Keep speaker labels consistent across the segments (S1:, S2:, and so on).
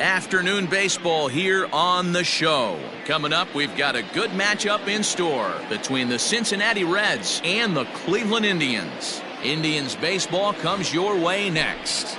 S1: Afternoon baseball here on the show. Coming up, we've got a good matchup in store between the Cincinnati Reds and the Cleveland Indians. Indians baseball comes your way next.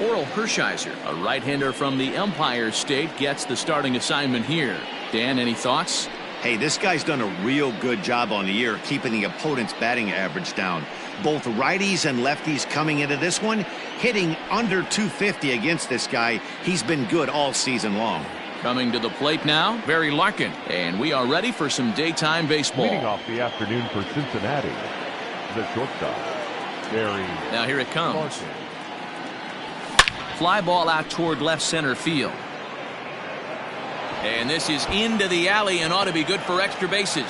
S1: Oral Hershiser, a right-hander from the Empire State, gets the starting assignment here. Dan, any thoughts?
S2: Hey, this guy's done a real good job on the year keeping the opponent's batting average down. Both righties and lefties coming into this one, hitting under 250 against this guy. He's been good all season long.
S1: Coming to the plate now, Barry Larkin, and we are ready for some daytime baseball.
S3: Leading off the afternoon for Cincinnati, the shortstop, Barry.
S1: Now here it comes.
S3: Larkin.
S1: Fly ball out toward left center field. And this is into the alley and ought to be good for extra bases.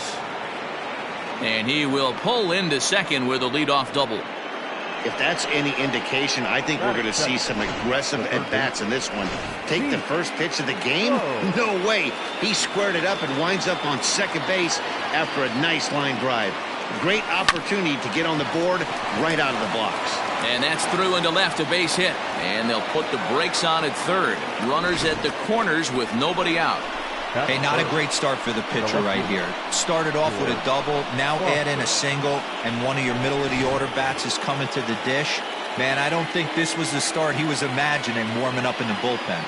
S1: And he will pull into second with a leadoff double.
S2: If that's any indication, I think we're going to see some aggressive at-bats in this one. Take the first pitch of the game? No way. He squared it up and winds up on second base after a nice line drive. Great opportunity to get on the board right out of the blocks.
S1: And that's through into left, a base hit. And they'll put the brakes on at third. Runners at the corners with nobody out.
S4: Hey, not a great start for the pitcher right here. Started off with a double, now add in a single, and one of your middle-of-the-order bats is coming to the dish. Man, I don't think this was the start he was imagining warming up in the bullpen.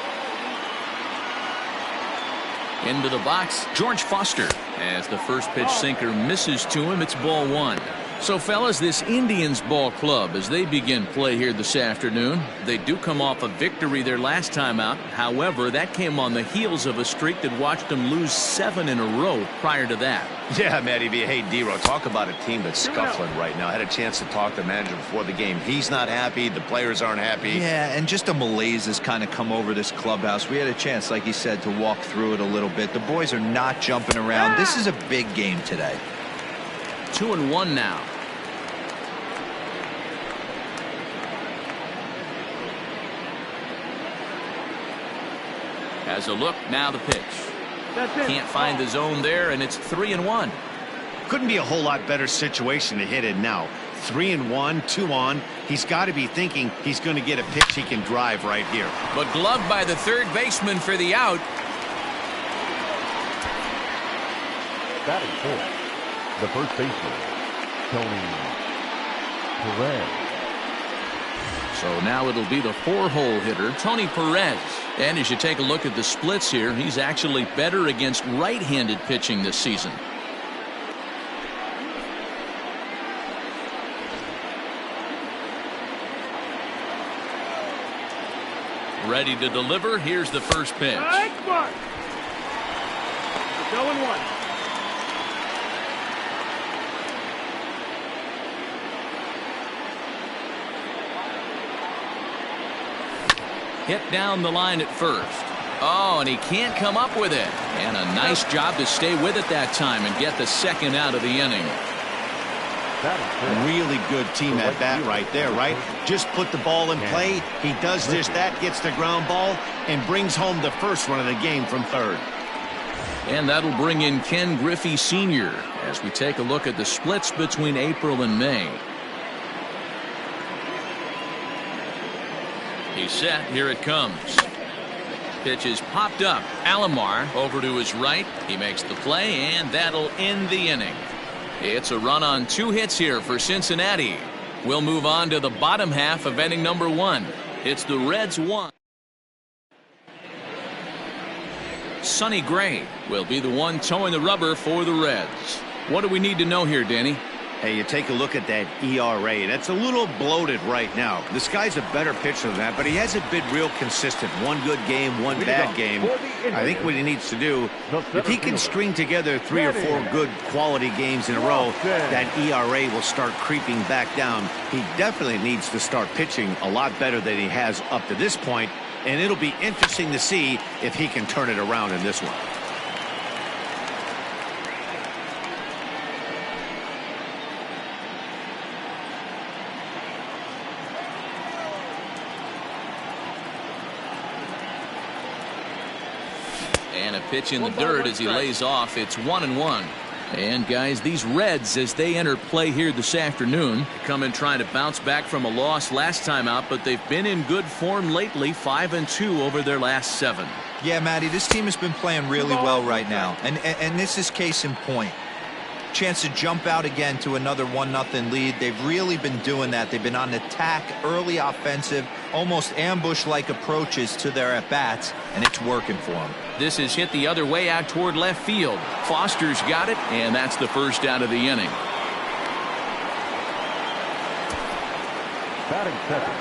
S1: Into the box, George Foster. As the first pitch sinker misses to him, it's ball one. So, fellas, this Indians ball club, as they begin play here this afternoon, they do come off a victory their last time out. However, that came on the heels of a streak that watched them lose 7 in a row prior to that.
S2: Yeah, Matty B. Hey, D-Row, talk about a team that's scuffling right now. I had a chance to talk to the manager before the game. He's not happy. The players aren't happy.
S4: Yeah, and just a malaise has kind of come over this clubhouse. We had a chance, like you said, to walk through it a little bit. The boys are not jumping around. This is a big game today.
S1: 2-1 now. Has a look, now the pitch. Can't find the zone there, and it's 3-1.
S2: Couldn't be a whole lot better situation to hit it now. 3-1, 2 on. He's got to be thinking he's going to get a pitch he can drive right here.
S1: But gloved by the third baseman for the out.
S3: Batting fourth, the first baseman, Tony Perez.
S1: So now it'll be the 4-hole hitter, Tony Perez. And as you take a look at the splits here, he's actually better against right-handed pitching this season. Ready to deliver. Here's the first pitch.
S5: Going one.
S1: Hit down the line at first. Oh, and he can't come up with it. And a nice job to stay with it that time and get the second out of the inning.
S2: Really good team at bat right there, right? Just put the ball in play. He does just that, gets the ground ball, and brings home the first run of the game from third.
S1: And that'll bring in Ken Griffey Sr. as we take a look at the splits between April and May. He's set. Here it comes. Pitch is popped up. Alomar over to his right. He makes the play, and that'll end the inning. It's a run on 2 hits here for Cincinnati. We'll move on to the bottom half of inning number 1. It's the Reds 1. Sonny Gray will be the one towing the rubber for the Reds. What do we need to know here, Danny?
S2: Hey, you take a look at that ERA. That's a little bloated right now. This guy's a better pitcher than that, but he hasn't been real consistent. One good game, one bad game. I think what he needs to do, if he can string together 3 or 4 good quality games in a row, that ERA will start creeping back down. He definitely needs to start pitching a lot better than he has up to this point, and it'll be interesting to see if he can turn it around in this one.
S1: And a pitch in the dirt as he lays off. It's 1-1. And guys, these Reds, as they enter play here this afternoon, come in trying to bounce back from a loss last time out, but they've been in good form lately, 5-2 over their last 7.
S4: Yeah, Matty, this team has been playing really well right now, and this is case in point. Chance to jump out again to another 1-0 lead. They've really been doing that. They've been on attack, early offensive, almost ambush-like approaches to their at-bats, and it's working for them.
S1: This is hit the other way out toward left field. Foster's got it, and that's the first out of the inning.
S3: Batting second,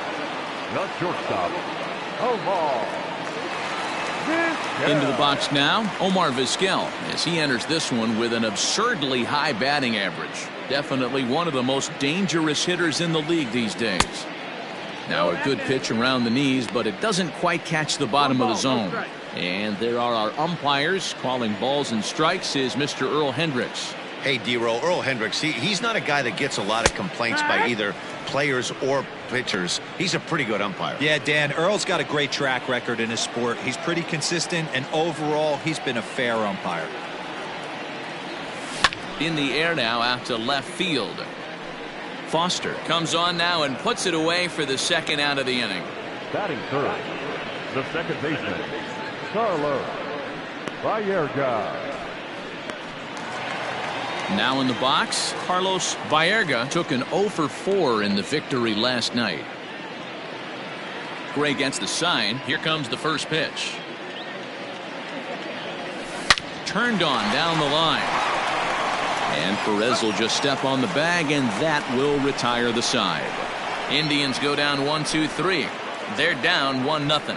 S3: the shortstop, Omar.
S1: Into the box now, Omar Vizquel, as he enters this one with an absurdly high batting average. Definitely one of the most dangerous hitters in the league these days. Now a good pitch around the knees, but it doesn't quite catch the bottom of the zone. And there are our umpires calling balls and strikes is Mr. Earl Hendricks.
S2: Hey, D-Roll, Earl Hendricks, he's not a guy that gets a lot of complaints by either players or pitchers. He's a pretty good umpire.
S4: Yeah, Dan, Earl's got a great track record in his sport. He's pretty consistent, and overall, he's been a fair umpire.
S1: In the air now out to left field. Foster comes on now and puts it away for the second out of the inning.
S3: Batting third, the second baseman, Carlos Baerga.
S1: Now in the box, Carlos Baerga took an 0 for 4 in the victory last night. Gray gets the sign. Here comes the first pitch. Turned on down the line. And Perez will just step on the bag, and that will retire the side. Indians go down 1-2-3. They're down 1-0.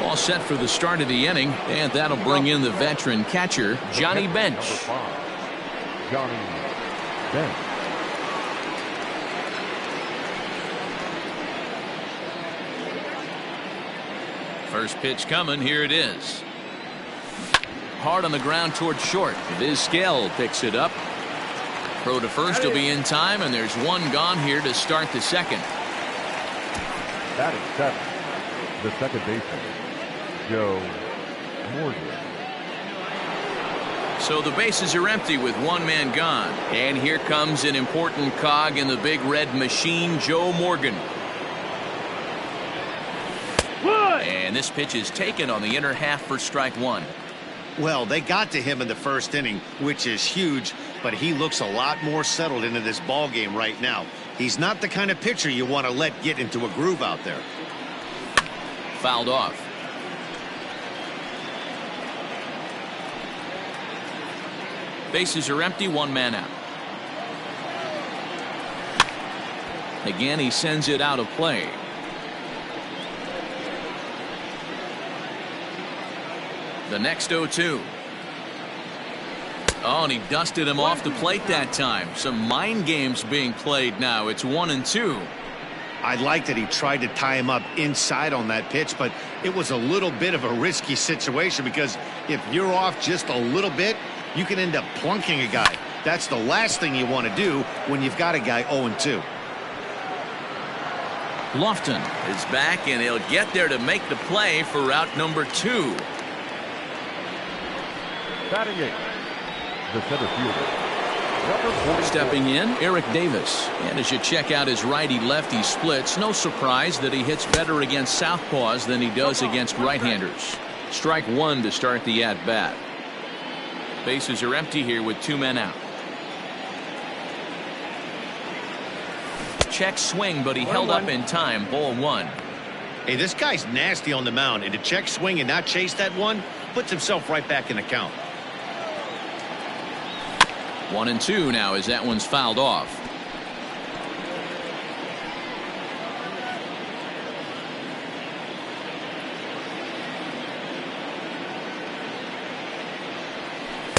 S1: All set for the start of the inning, and that'll bring in the veteran catcher, Johnny Bench.
S3: Johnny Bench.
S1: First pitch coming. Here it is. Hard on the ground toward short. Vizquel picks it up. Throw to first will be in time, and there's one gone here to start the second.
S3: Batting seven, the second baseman, Joe Morgan.
S1: So the bases are empty with one man gone. And here comes an important cog in the big red machine, Joe Morgan. And this pitch is taken on the inner half for strike one.
S2: Well, they got to him in the first inning, which is huge, but he looks a lot more settled into this ball game right now. He's not the kind of pitcher you want to let get into a groove out there.
S1: Fouled off. Bases are empty, one man out. Again, he sends it out of play. The next 0-2. Oh, and he dusted him off the plate that time. Some mind games being played now. It's 1-2.
S2: I like that he tried to tie him up inside on that pitch, but it was a little bit of a risky situation because if you're off just a little bit, you can end up plunking a guy. That's the last thing you want to do when you've got a guy 0-2.
S1: Lofton is back, and he'll get there to make the play for route number 2.
S3: Batting eight, the center fielder.
S1: Stepping in, Eric Davis. And as you check out his righty-lefty splits, no surprise that he hits better against southpaws than he does against right-handers. Strike one to start the at-bat. Bases are empty here with two men out. Check swing, but he held up in time. Ball one.
S2: Hey, this guy's nasty on the mound, and to check swing and not chase that one puts himself right back in the count.
S1: 1-2 now as that one's fouled off.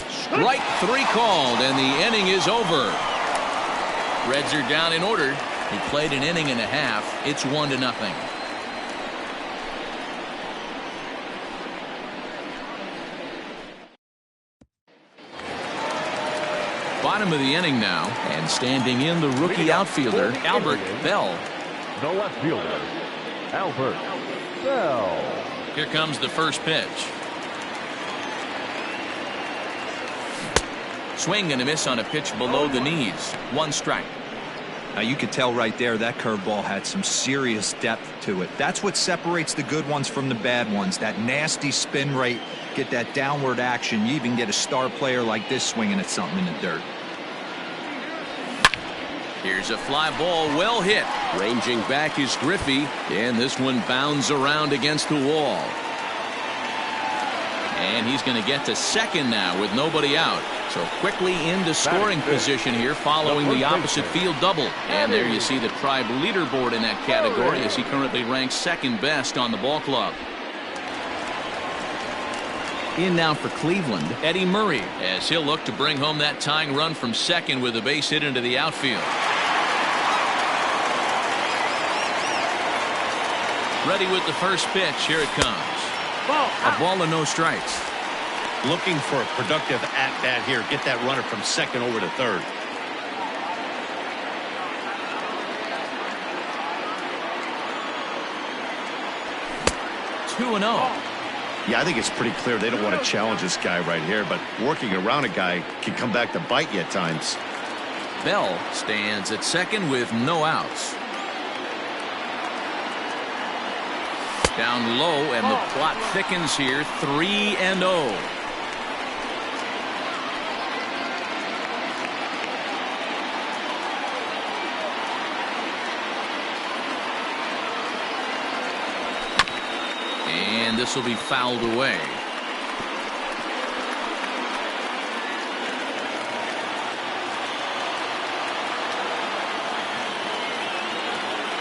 S1: Strike three called, and the inning is over. Reds are down in order. He played an inning and a half. It's 1-0. Bottom of the inning now, and standing in the rookie outfielder Albert Bell.
S3: The left fielder, Albert Bell.
S1: Here comes the first pitch. Swing and a miss on a pitch below the knees. 1 strike.
S4: Now you could tell right there that curveball had some serious depth to it. That's what separates the good ones from the bad ones. That nasty spin rate, get that downward action. You even get a star player like this swinging at something in the dirt.
S1: Here's a fly ball, well hit. Ranging back is Griffey, and this one bounds around against the wall. And he's going to get to second now with nobody out. So quickly into scoring position here following the opposite field double. And there you see the Tribe leaderboard in that category as he currently ranks second best on the ball club. In now for Cleveland, Eddie Murray, as he'll look to bring home that tying run from second with a base hit into the outfield. Ready with the first pitch. Here it comes. A ball and no strikes.
S2: Looking for a productive at-bat here. Get that runner from second over to third.
S1: Two and 0.
S2: Yeah, I think it's pretty clear they don't want to challenge this guy right here, but working around a guy can come back to bite you at times.
S1: Bell stands at second with no outs. Down low, and the plot thickens here. 3-0. And this will be fouled away.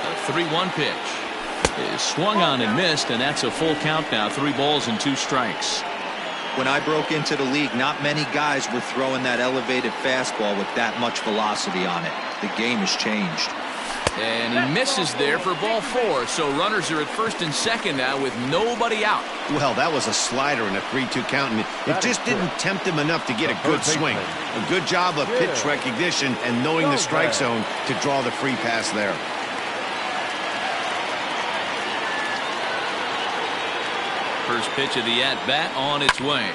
S1: A 3-1 pitch is swung on and missed, and that's a full count now. 3 balls and 2 strikes.
S4: When I broke into the league, not many guys were throwing that elevated fastball with that much velocity on it. The game has changed.
S1: And he misses there for ball 4. So runners are at first and second now with nobody out.
S2: Well, that was a slider in a 3-2 count, and it just didn't tempt him enough to get a good swing. A good job of pitch recognition and knowing the strike zone to draw the free pass there.
S1: First pitch of the at-bat on its way.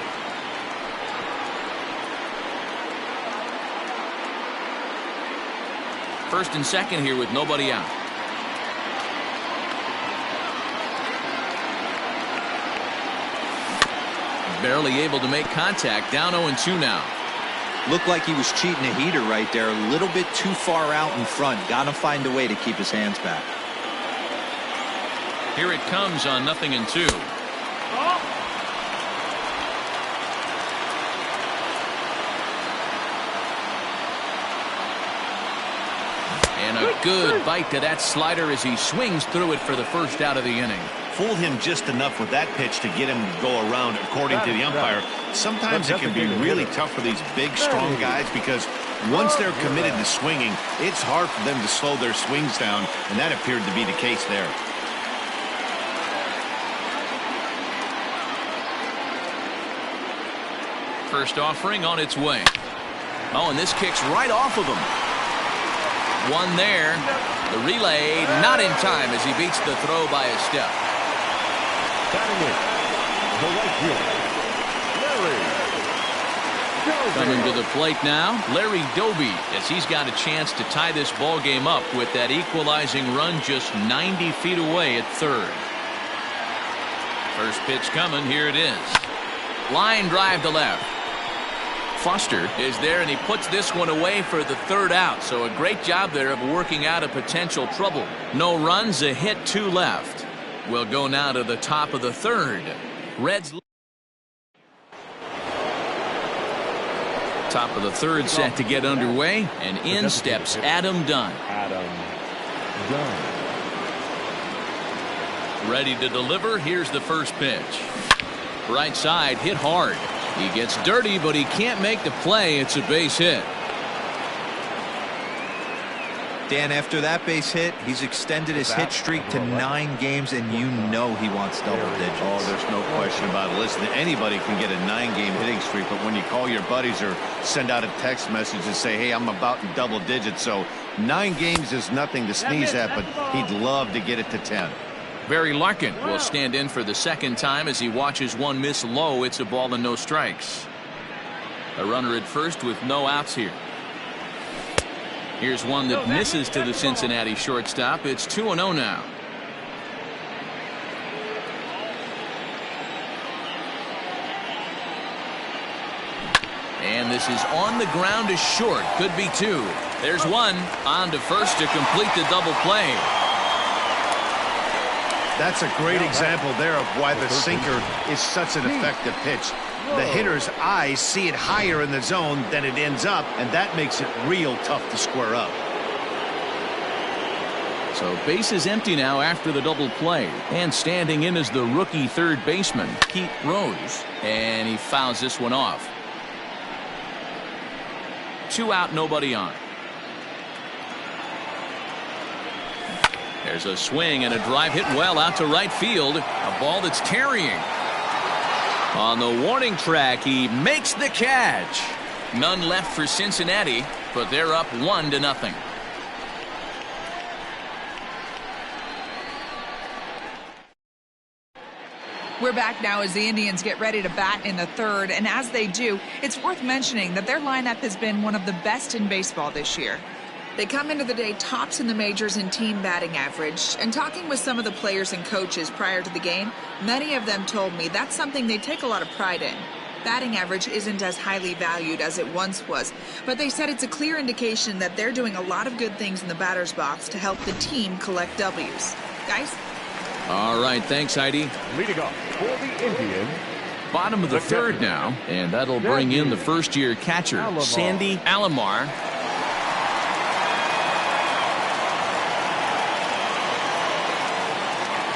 S1: First and second here with nobody out. Barely able to make contact. Down 0-2 now.
S4: Looked like he was cheating a heater right there. A little bit too far out in front. Got to find a way to keep his hands back.
S1: Here it comes on 0-2. And a good bite to that slider as he swings through it for the first out of the inning.
S2: Fooled him just enough with that pitch to get him to go around, according to the umpire. Sometimes it can be really tough for these big, strong guys because once they're committed to swinging, it's hard for them to slow their swings down, and that appeared to be the case there.
S1: First offering on its way. Oh, and this kicks right off of him. One there. The relay not in time as he beats the throw by a step. Coming to the plate now, Larry Doby, as he's got a chance to tie this ball game up with that equalizing run just 90 feet away at third. First pitch coming. Here it is. Line drive to left. Foster is there, and he puts this one away for the third out. So a great job there of working out a potential trouble. No runs, a hit, 2 left. We'll go now to the top of the third. Reds. Top of the third set to get underway, and in steps Adam Dunn. Ready to deliver. Here's the first pitch. Right side, hit hard. He gets dirty, but he can't make the play. It's a base hit.
S4: Dan, after that base hit, he's extended his hit streak to 9 games, and you know he wants double digits.
S2: Oh, there's no question about it. Listen, anybody can get a 9-game hitting streak, but when you call your buddies or send out a text message and say, hey, I'm about in double digits, so 9 games is nothing to sneeze at, but he'd love to get it to 10.
S1: Barry Larkin will stand in for the second time as he watches one miss low. It's a ball and no strikes. A runner at first with no outs here. Here's one that misses to the Cincinnati shortstop. It's 2-0 now. And this is on the ground to short. Could be two. There's one. On to first to complete the double play.
S2: That's a great example there of why the sinker is such an effective pitch. The hitter's eyes see it higher in the zone than it ends up, and that makes it real tough to square up.
S1: So base is empty now after the double play. And standing in is the rookie third baseman, Pete Rose. And he fouls this one off. 2 out, nobody on. There's a swing and a drive hit well out to right field. A ball that's carrying. On the warning track, he makes the catch. None left for Cincinnati, but they're up 1-0.
S5: We're back now as the Indians get ready to bat in the third, and as they do, it's worth mentioning that their lineup has been one of the best in baseball this year. They come into the day tops in the majors in team batting average, and talking with some of the players and coaches prior to the game, many of them told me that's something they take a lot of pride in. Batting average isn't as highly valued as it once was, but they said it's a clear indication that they're doing a lot of good things in the batter's box to help the team collect W's. Guys?
S1: All right, thanks, Heidi.
S3: Leading off for the Indians.
S1: Bottom of the third now, and that'll bring in the first-year catcher, Sandy Alomar.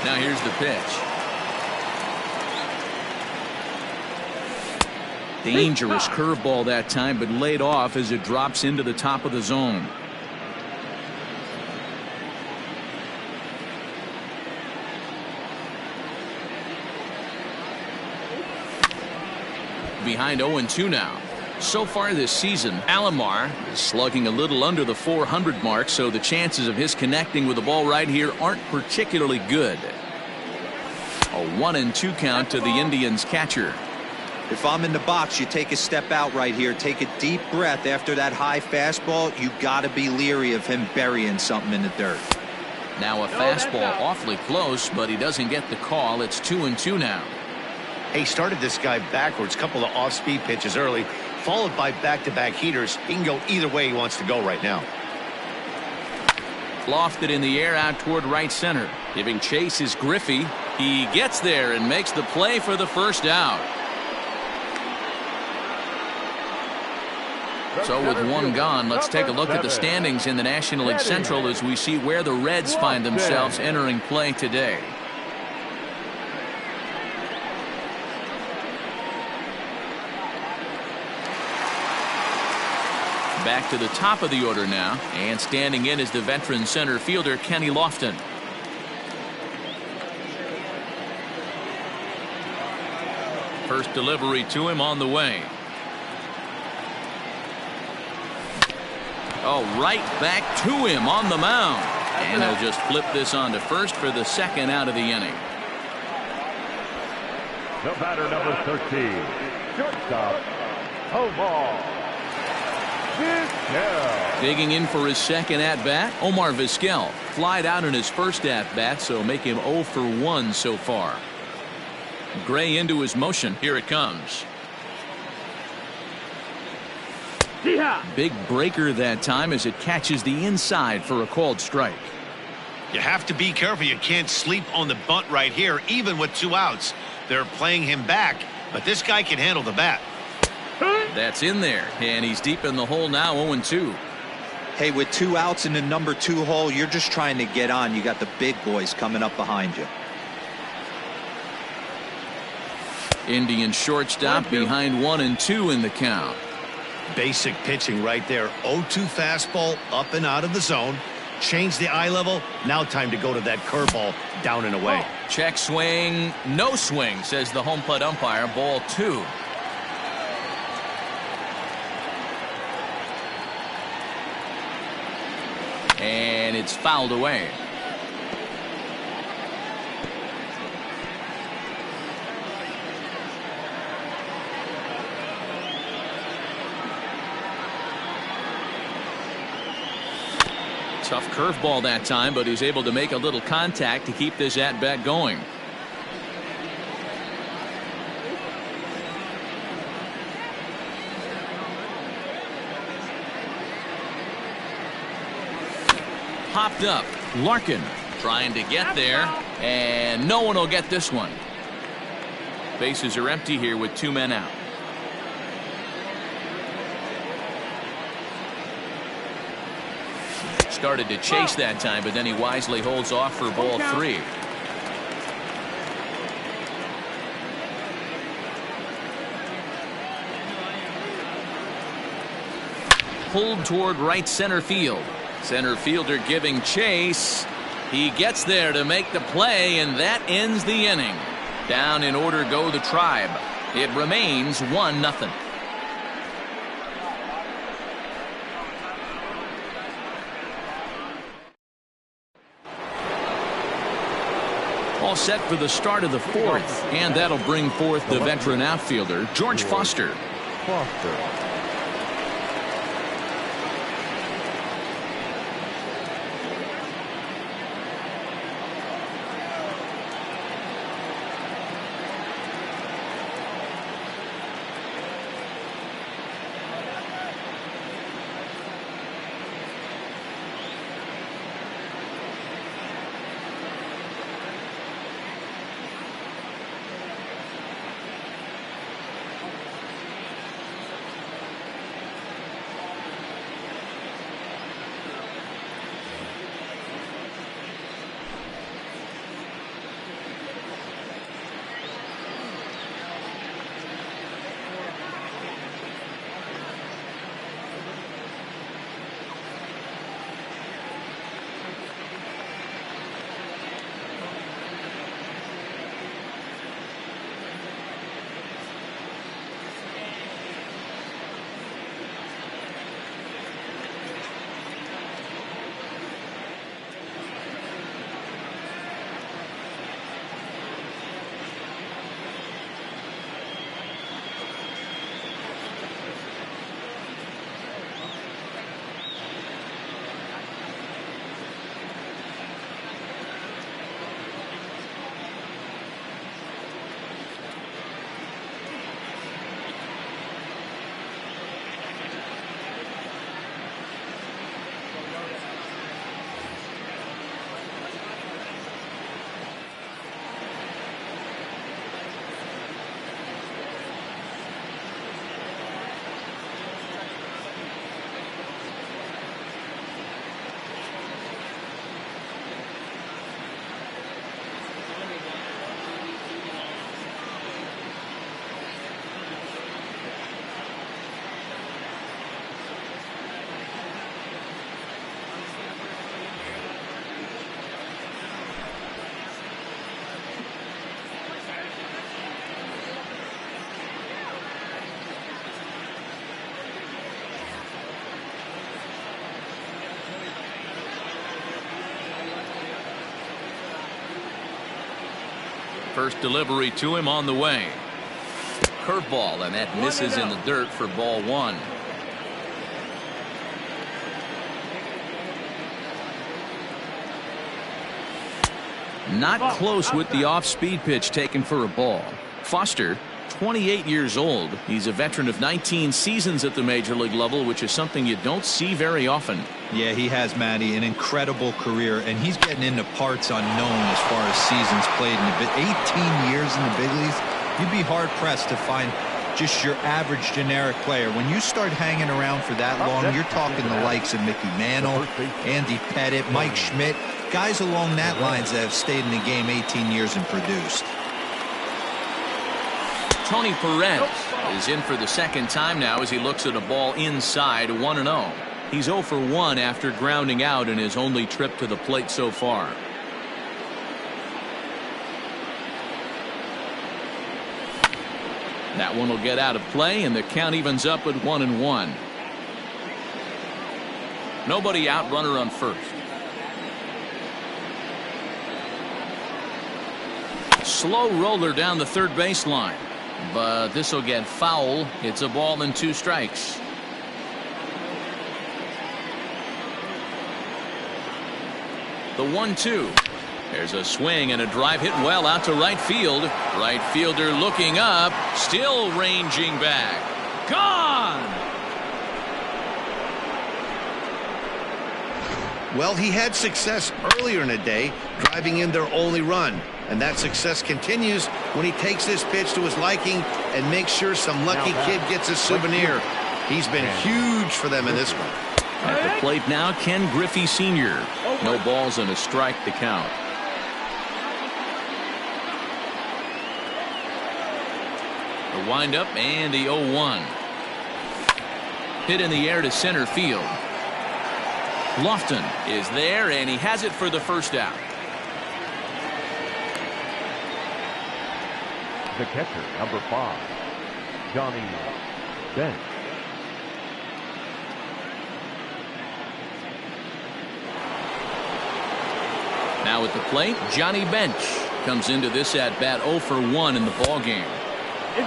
S1: Now here's the pitch. Dangerous curveball that time, but laid off as it drops into the top of the zone. Behind 0-2 now. So far this season, Alomar is slugging a little under the 400 mark, so the chances of his connecting with the ball right here aren't particularly good. A 1-2 count to the Indians catcher.
S4: If I'm in the box, you take a step out right here. Take a deep breath after that high fastball. You got to be leery of him burying something in the dirt.
S1: Now a fastball awfully close, but he doesn't get the call. It's 2-2 now.
S2: He started this guy backwards, couple of off-speed pitches early, followed by back-to-back heaters. He can go either way he wants to go right now.
S1: Lofted in the air out toward right center. Giving chase is Griffey. He gets there and makes the play for the first out. So with one gone, let's take a look at the standings in the National League Central as we see where the Reds find themselves entering play today. Back to the top of the order now, and standing in is the veteran center fielder Kenny Lofton. First delivery to him on the way. Oh, right back to him on the mound. And they'll just flip this on to first for the second out of the inning.
S3: The batter, number 13, shortstop, Omar Vizquel.
S1: Digging in for his second at-bat, Omar Vizquel. Flied out in his first at-bat, so make him 0 for 1 so far. Gray into his motion. Here it comes. Big breaker that time as it catches the inside for a called strike.
S2: You have to be careful. You can't sleep on the bunt right here, even with 2 outs. They're playing him back, but this guy can handle the bat.
S1: That's in there, and he's deep in the hole now, 0-2.
S4: Hey, with 2 outs in the number 2 hole, you're just trying to get on. You got the big boys coming up behind you.
S1: Indian shortstop behind 1-2 in the count.
S2: Basic pitching right there. 0-2 fastball up and out of the zone. Change the eye level. Now time to go to that curveball down and away.
S1: Check swing. No swing, says the home plate umpire. Ball 2. And it's fouled away. Tough curveball that time, but he's able to make a little contact to keep this at-bat going. Popped up. Larkin trying to get there, and no one will get this one. Bases are empty here with 2 men out. Started to chase that time, but then he wisely holds off for ball 3. Pulled toward right center field. Center fielder giving chase. He gets there to make the play, and that ends the inning. Down in order go the Tribe. It remains 1-0. All set for the start of the 4th, and that'll bring forth the veteran outfielder, George Foster. First delivery to him on the way. Curveball, and that misses in the dirt for ball 1. Not close with the off-speed pitch taken for a ball. Foster, 28 years old. He's a veteran of 19 seasons at the major league level, which is something you don't see very often.
S4: Yeah, he has, Matty, an incredible career, and he's getting into parts unknown as far as seasons played in the 18 years in the big leagues. You'd be hard-pressed to find just your average generic player. When you start hanging around for that long, you're talking the likes of Mickey Mantle, Andy Pettitte, Mike Schmidt, guys along that lines that have stayed in the game 18 years and produced.
S1: Tony Perez is in for the second time now as he looks at a ball inside, 1-0. He's 0 for 1 after grounding out in his only trip to the plate so far. That one will get out of play, and the count evens up at 1-1. Nobody out, runner on first. Slow roller down the third baseline, but this will get foul. It's a ball and 2 strikes. The 1-2. There's a swing and a drive hit well out to right field. Right fielder looking up, still ranging back. Gone!
S2: Well, he had success earlier in the day, driving in their only run. And that success continues when he takes this pitch to his liking and makes sure some lucky kid gets a souvenir. He's been huge for them in this one.
S1: At the plate now, Ken Griffey Sr. No balls and a strike to count. The windup and the 0-1. Hit in the air to center field. Lofton is there, and he has it for the first out.
S3: The catcher, number 5, Johnny Bench.
S1: Now at the plate, Johnny Bench comes into this at-bat 0 for 1 in the ballgame.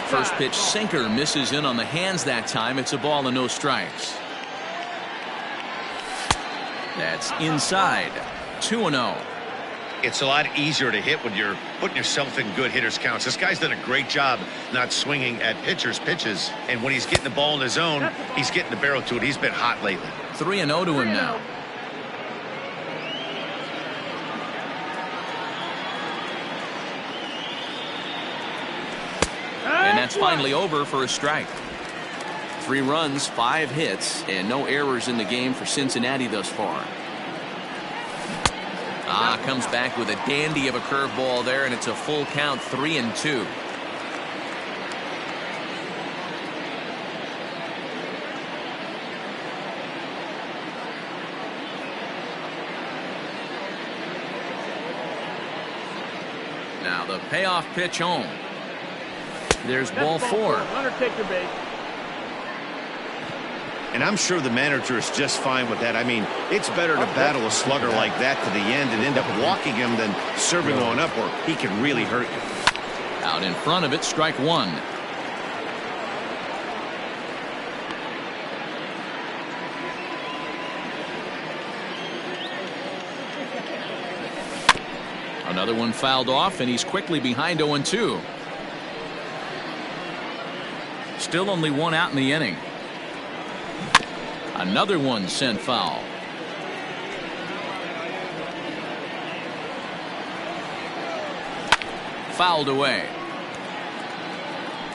S1: First pitch sinker misses in on the hands that time. It's a ball and no strikes. That's inside. 2-0.
S2: It's a lot easier to hit when you're putting yourself in good hitters' counts. This guy's done a great job not swinging at pitchers' pitches. And when he's getting the ball in his zone, he's getting the barrel to it. He's been hot lately.
S1: 3-0 to him now. And that's finally over for a strike. 3 runs, 5 hits, and no errors in the game for Cincinnati thus far. Comes back with a dandy of a curveball there, and it's a full count, 3-2. Now the payoff pitch home. There's ball 4.
S6: Undertaker base.
S2: And I'm sure the manager is just fine with that. I mean, it's better to battle a slugger like that to the end and end up walking him than serving on up, or he can really hurt you.
S1: Out in front of it, strike 1. Another one fouled off, and he's quickly behind 0-2. Still only 1 out in the inning. Another one sent foul. Fouled away.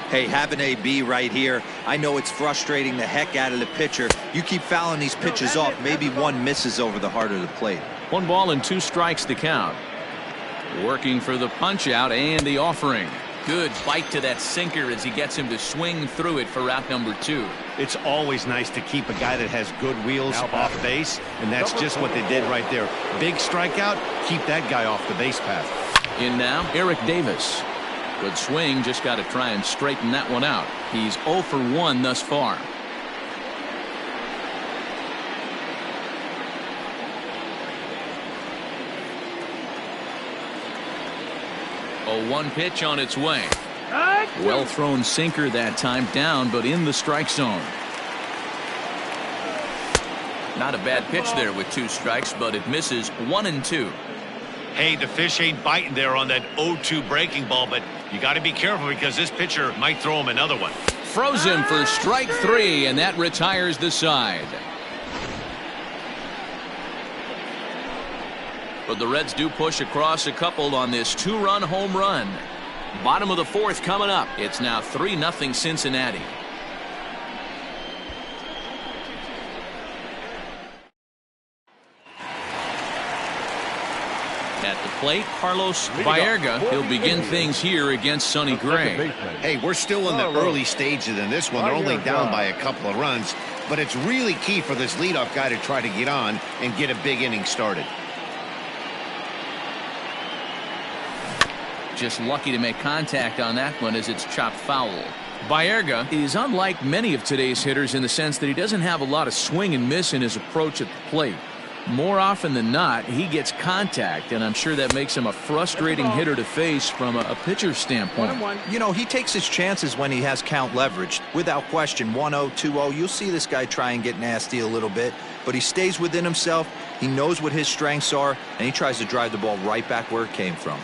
S4: Hey, have an AB right here. I know it's frustrating the heck out of the pitcher. You keep fouling these pitches off, maybe one misses over the heart of the plate.
S1: 1 ball and 2 strikes to count. Working for the punch out and the offering. Good bite to that sinker as he gets him to swing through it for out number 2.
S2: It's always nice to keep a guy that has good wheels off base, and that's just what they did right there. Big strikeout, keep that guy off the base path.
S1: In now, Eric Davis. Good swing, just got to try and straighten that one out. He's 0 for 1 thus far. A 1 pitch on its way. Well thrown sinker that time, down but in the strike zone. Not a bad pitch there with 2 strikes, but it misses 1-2.
S2: Hey, the fish ain't biting there on that 0-2 breaking ball, but you got to be careful because this pitcher might throw him another one.
S1: Froze him for strike 3, and that retires the side. But the Reds do push across a couple on this 2-run home run. Bottom of the 4th coming up. It's now 3-0 Cincinnati. At the plate, Carlos Baerga. He'll begin things here against Sonny Gray.
S2: Hey, we're still in the early stages in this one. They're only down by a couple of runs, but it's really key for this leadoff guy to try to get on and get a big inning started.
S1: Just lucky to make contact on that one as it's chopped foul. Baerga is unlike many of today's hitters in the sense that he doesn't have a lot of swing and miss in his approach at the plate. More often than not, he gets contact, and I'm sure that makes him a frustrating hitter to face from a pitcher's standpoint.
S4: You know, he takes his chances when he has count leveraged. Without question, 1-0, 2-0, you'll see this guy try and get nasty a little bit, but he stays within himself. He knows what his strengths are, and he tries to drive the ball right back where it came from.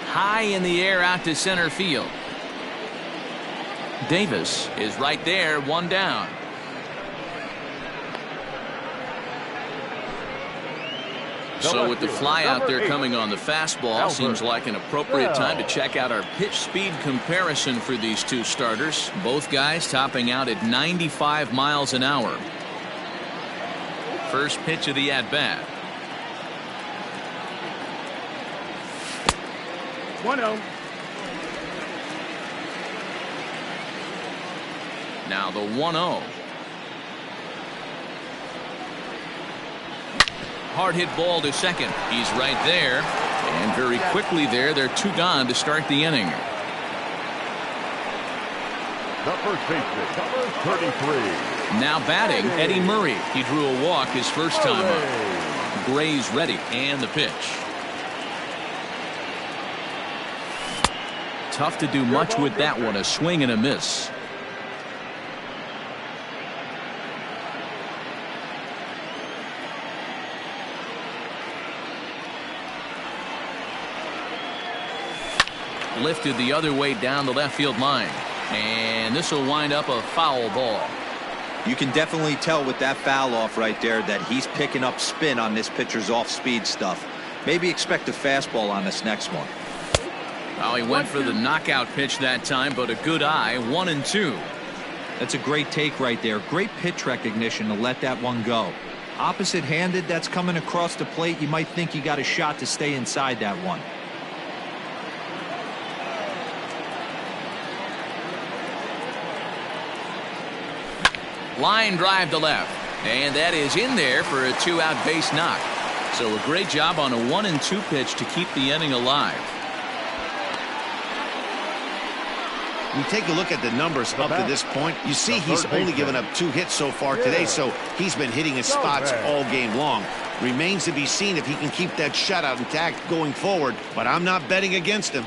S1: High in the air out to center field. Davis is right there, one down. So with the fly out there coming on the fastball, seems like an appropriate time to check out our pitch speed comparison for these two starters. Both guys topping out at 95 miles an hour. First pitch of the at-bat.
S6: 1-0.
S1: Now the 1-0. Hard hit ball to second. He's right there. And very quickly they're two gone to start the inning.
S3: The first baseman, number 33.
S1: Now batting, Eddie Murray. He drew a walk his first time up. Gray's ready, and the pitch. Tough to do much with that one. A swing and a miss. Lifted the other way down the left field line, and this will wind up a foul ball.
S4: You can definitely tell with that foul off right there that he's picking up spin on this pitcher's off-speed stuff. Maybe expect a fastball on this next one.
S1: Oh, he went for the knockout pitch that time, but a good eye. 1-2.
S4: That's a great take right there. Great pitch recognition to let that one go. Opposite-handed, that's coming across the plate. You might think you got a shot to stay inside that one.
S1: Line drive to left, and that is in there for a two-out base knock. So a great job on a 1-2 pitch to keep the inning alive.
S2: You take a look at the numbers up to this point, you see he's only given up 2 hits so far today, so he's been hitting his spots all game long. Remains to be seen if he can keep that shutout intact going forward, but I'm not betting against him.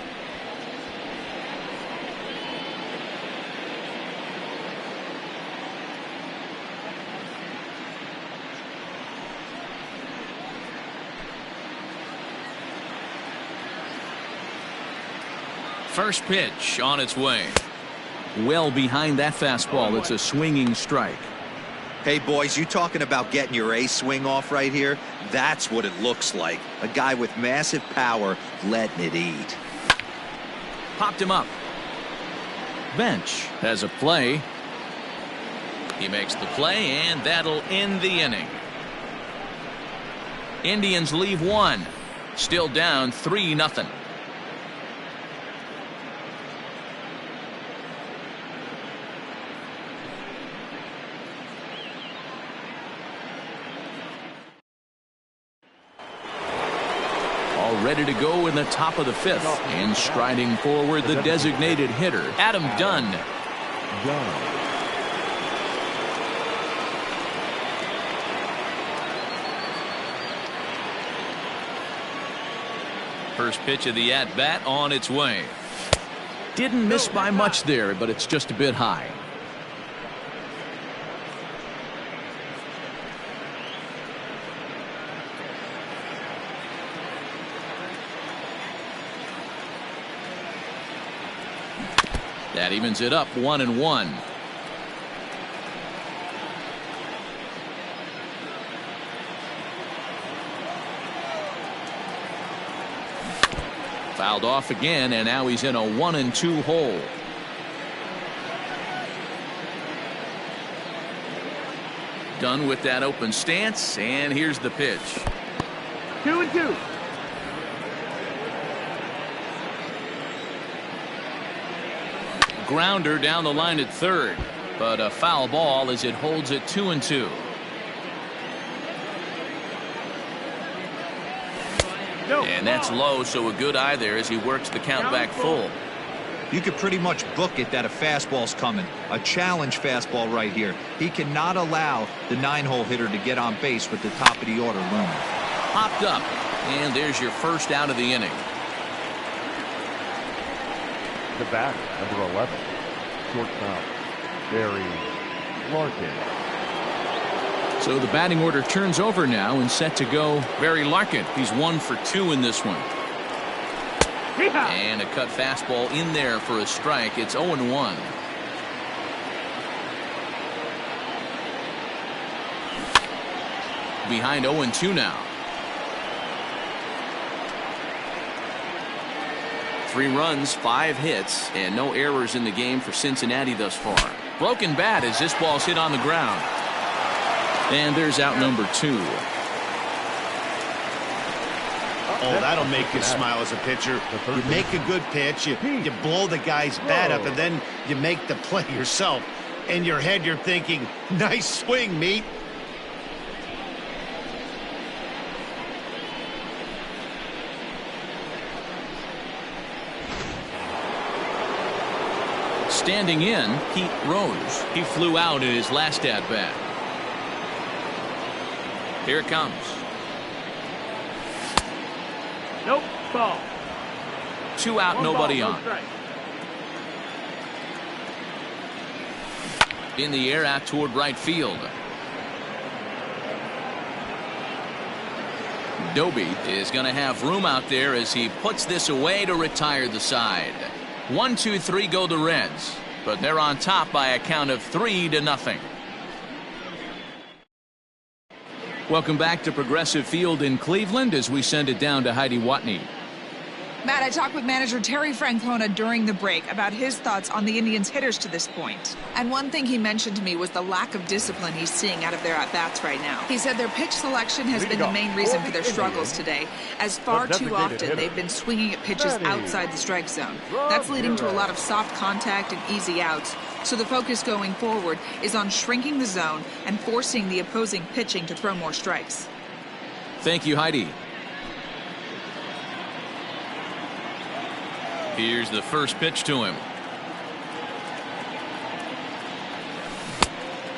S1: First pitch on its way. Well behind that fastball. It's a swinging strike.
S4: Hey, boys, you talking about getting your ace swing off right here? That's what it looks like. A guy with massive power letting it eat.
S1: Popped him up. Bench has a play. He makes the play, and that'll end the inning. Indians leave one. Still down 3-0. Ready to go in the top of the 5th, and striding forward the designated hitter, Adam Dunn. First pitch of the at-bat on its way. Didn't miss by much there, but it's just a bit high. That evens it up 1-1. Fouled off again, and now he's in a 1-2 hole. Done with that open stance, and here's the pitch.
S6: 2-2.
S1: Grounder down the line at third, but a foul ball as it holds it 2-2. And that's low, so a good eye there as he works the count back full.
S4: you could pretty much book it that a fastball's coming. A challenge fastball right here. He cannot allow the 9-hole hitter to get on base with the top of the order looming.
S1: Popped up, and there's your first out of the inning.
S3: The bat, number 11, shortstop, Barry Larkin.
S1: So the batting order turns over now and set to go Barry Larkin. He's 1 for 2 in this one. And a cut fastball in there for a strike. It's 0-1. Behind 0-2 now. 3 runs, 5 hits, and no errors in the game for Cincinnati thus far. Broken bat as this ball's hit on the ground. And there's out number 2.
S2: Oh, that'll make you smile as a pitcher. You make a good pitch, you blow the guy's bat up, and then you make the play yourself. In your head, you're thinking, nice swing, meat.
S1: Standing in, Pete Rose. He flew out in his last at-bat. Here it comes.
S6: Nope, ball.
S1: 2 out, nobody on. In the air out toward right field. Doby is going to have room out there as he puts this away to retire the side. 1, 2, 3 go the Reds, but they're on top by a count of 3-0. Welcome back to Progressive Field in Cleveland as we send it down to Heidi Watney.
S5: Matt, I talked with manager Terry Francona during the break about his thoughts on the Indians' hitters to this point. And one thing he mentioned to me was the lack of discipline he's seeing out of their at-bats right now. He said their pitch selection has been the main reason for their struggles today, as far too often they've been swinging at pitches outside the strike zone. That's leading to a lot of soft contact and easy outs. So the focus going forward is on shrinking the zone and forcing the opposing pitching to throw more strikes.
S1: Thank you, Heidi. Here's the first pitch to him.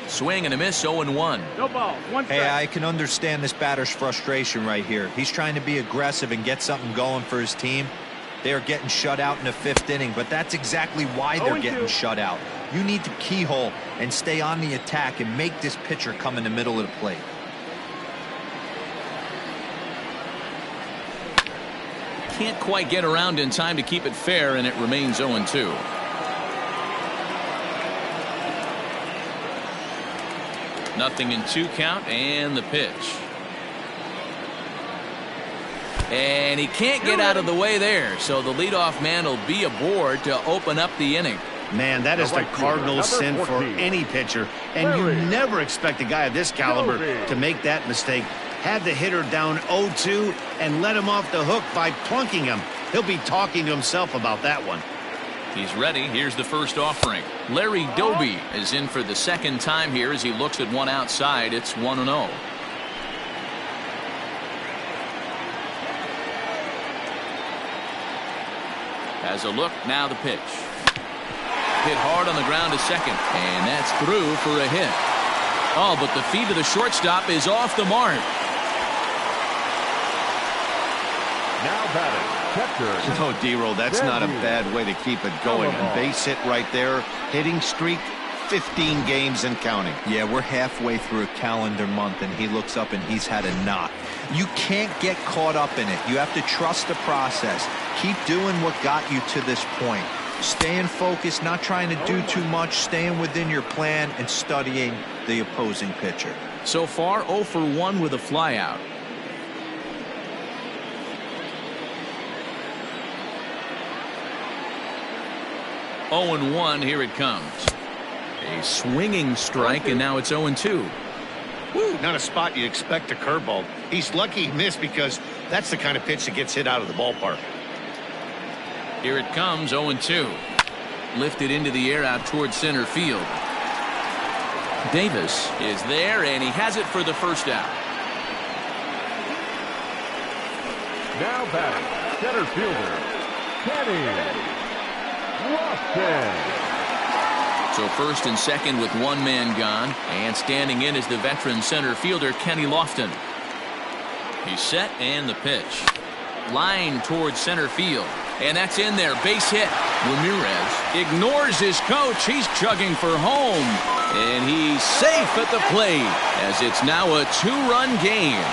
S1: Swing and a miss, 0-1.
S6: No ball, 1 strike.
S4: Hey, I can understand this batter's frustration right here. He's trying to be aggressive and get something going for his team. They are getting shut out in the 5th inning, but that's exactly why they're getting shut out. You need to keyhole and stay on the attack and make this pitcher come in the middle of the plate.
S1: Can't quite get around in time to keep it fair, and it remains 0-2. Nothing in 2 count, and the pitch. And he can't get out of the way there, so the leadoff man will be aboard to open up the inning.
S2: Man, that is the cardinal sin for any pitcher, and you never expect a guy of this caliber to make that mistake. Had the hitter down 0-2 and let him off the hook by plunking him. He'll be talking to himself about that one.
S1: He's ready. Here's the first offering. Larry Doby is in for the second time here as he looks at one outside. It's 1-0. Has a look, now the pitch. Hit hard on the ground to second, and that's through for a hit. Oh, but the feed to the shortstop is off the mark.
S3: Now batting, catcher.
S2: Oh, D-Roll, that's not a bad way to keep it going. A base hit right there. Hitting streak, 15 games and counting.
S4: Yeah, we're halfway through a calendar month, and he looks up and he's had a knock. You can't get caught up in it. You have to trust the process. Keep doing what got you to this point. Staying focused, not trying to do too much, staying within your plan, and studying the opposing pitcher.
S1: So far, 0 for 1 with a flyout. Oh and 1, here it comes. A swinging strike, and now it's 0-2.
S2: Woo, not a spot you'd expect a curveball. He's lucky he missed because that's the kind of pitch that gets hit out of the ballpark.
S1: Here it comes, 0-2. Lifted into the air out toward center field. Davis is there, and he has it for the first out.
S3: Now batting, center fielder, Kenny.
S1: So first and second with one man gone, and standing in is the veteran center fielder Kenny Lofton. He's set and the pitch. Line towards center field, and that's in there. Base hit. Ramirez ignores his coach. He's chugging for home, and he's safe at the plate as it's now a 2-run game.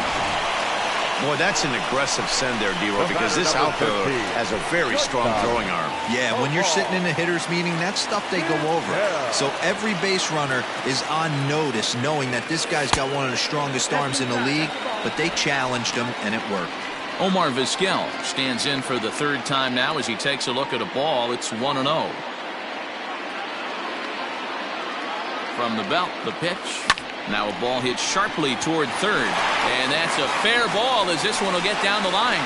S2: Boy, that's an aggressive send there, D-Roy, because this outfielder has a very strong throwing arm.
S4: Yeah, when you're sitting in a hitter's meeting, that's stuff they go over. So every base runner is on notice, knowing that this guy's got one of the strongest arms in the league, but they challenged him, and it worked.
S1: Omar Vizquel stands in for the third time now as he takes a look at a ball. It's 1-0. From the belt, the pitch. Now a ball hit sharply toward third, and that's a fair ball as this one will get down the line.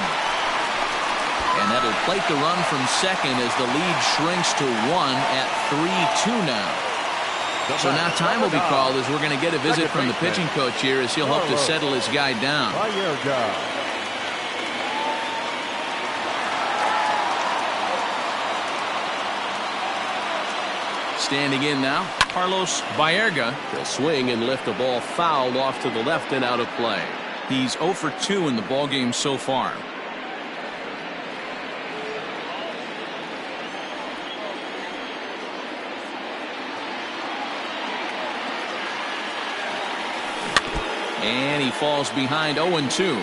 S1: And that'll plate the run from second as the lead shrinks to 1 at 3-2 now. So now time will be called as we're going to get a visit from the pitching coach here as he'll hope to settle his guy down. Standing in now, Carlos Baerga. He'll swing and lift a ball fouled off to the left and out of play. He's 0 for 2 in the ballgame so far. And he falls behind 0-2.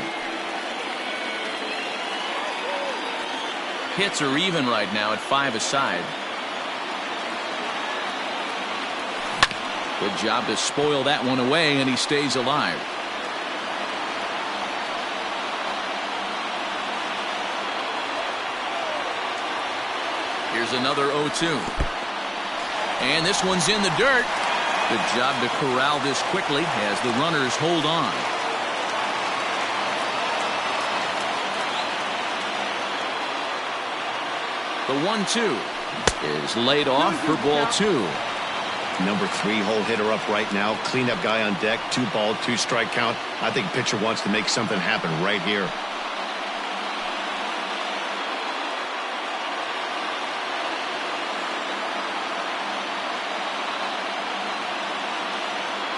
S1: Hits are even right now at 5 aside. Good job to spoil that one away, and he stays alive. Here's another 0-2. And this one's in the dirt. Good job to corral this quickly as the runners hold on. The 1-2 is laid off for ball 2.
S2: Number 3 hole hitter up right now. Cleanup guy on deck. 2 ball, 2 strike count. I think pitcher wants to make something happen right here.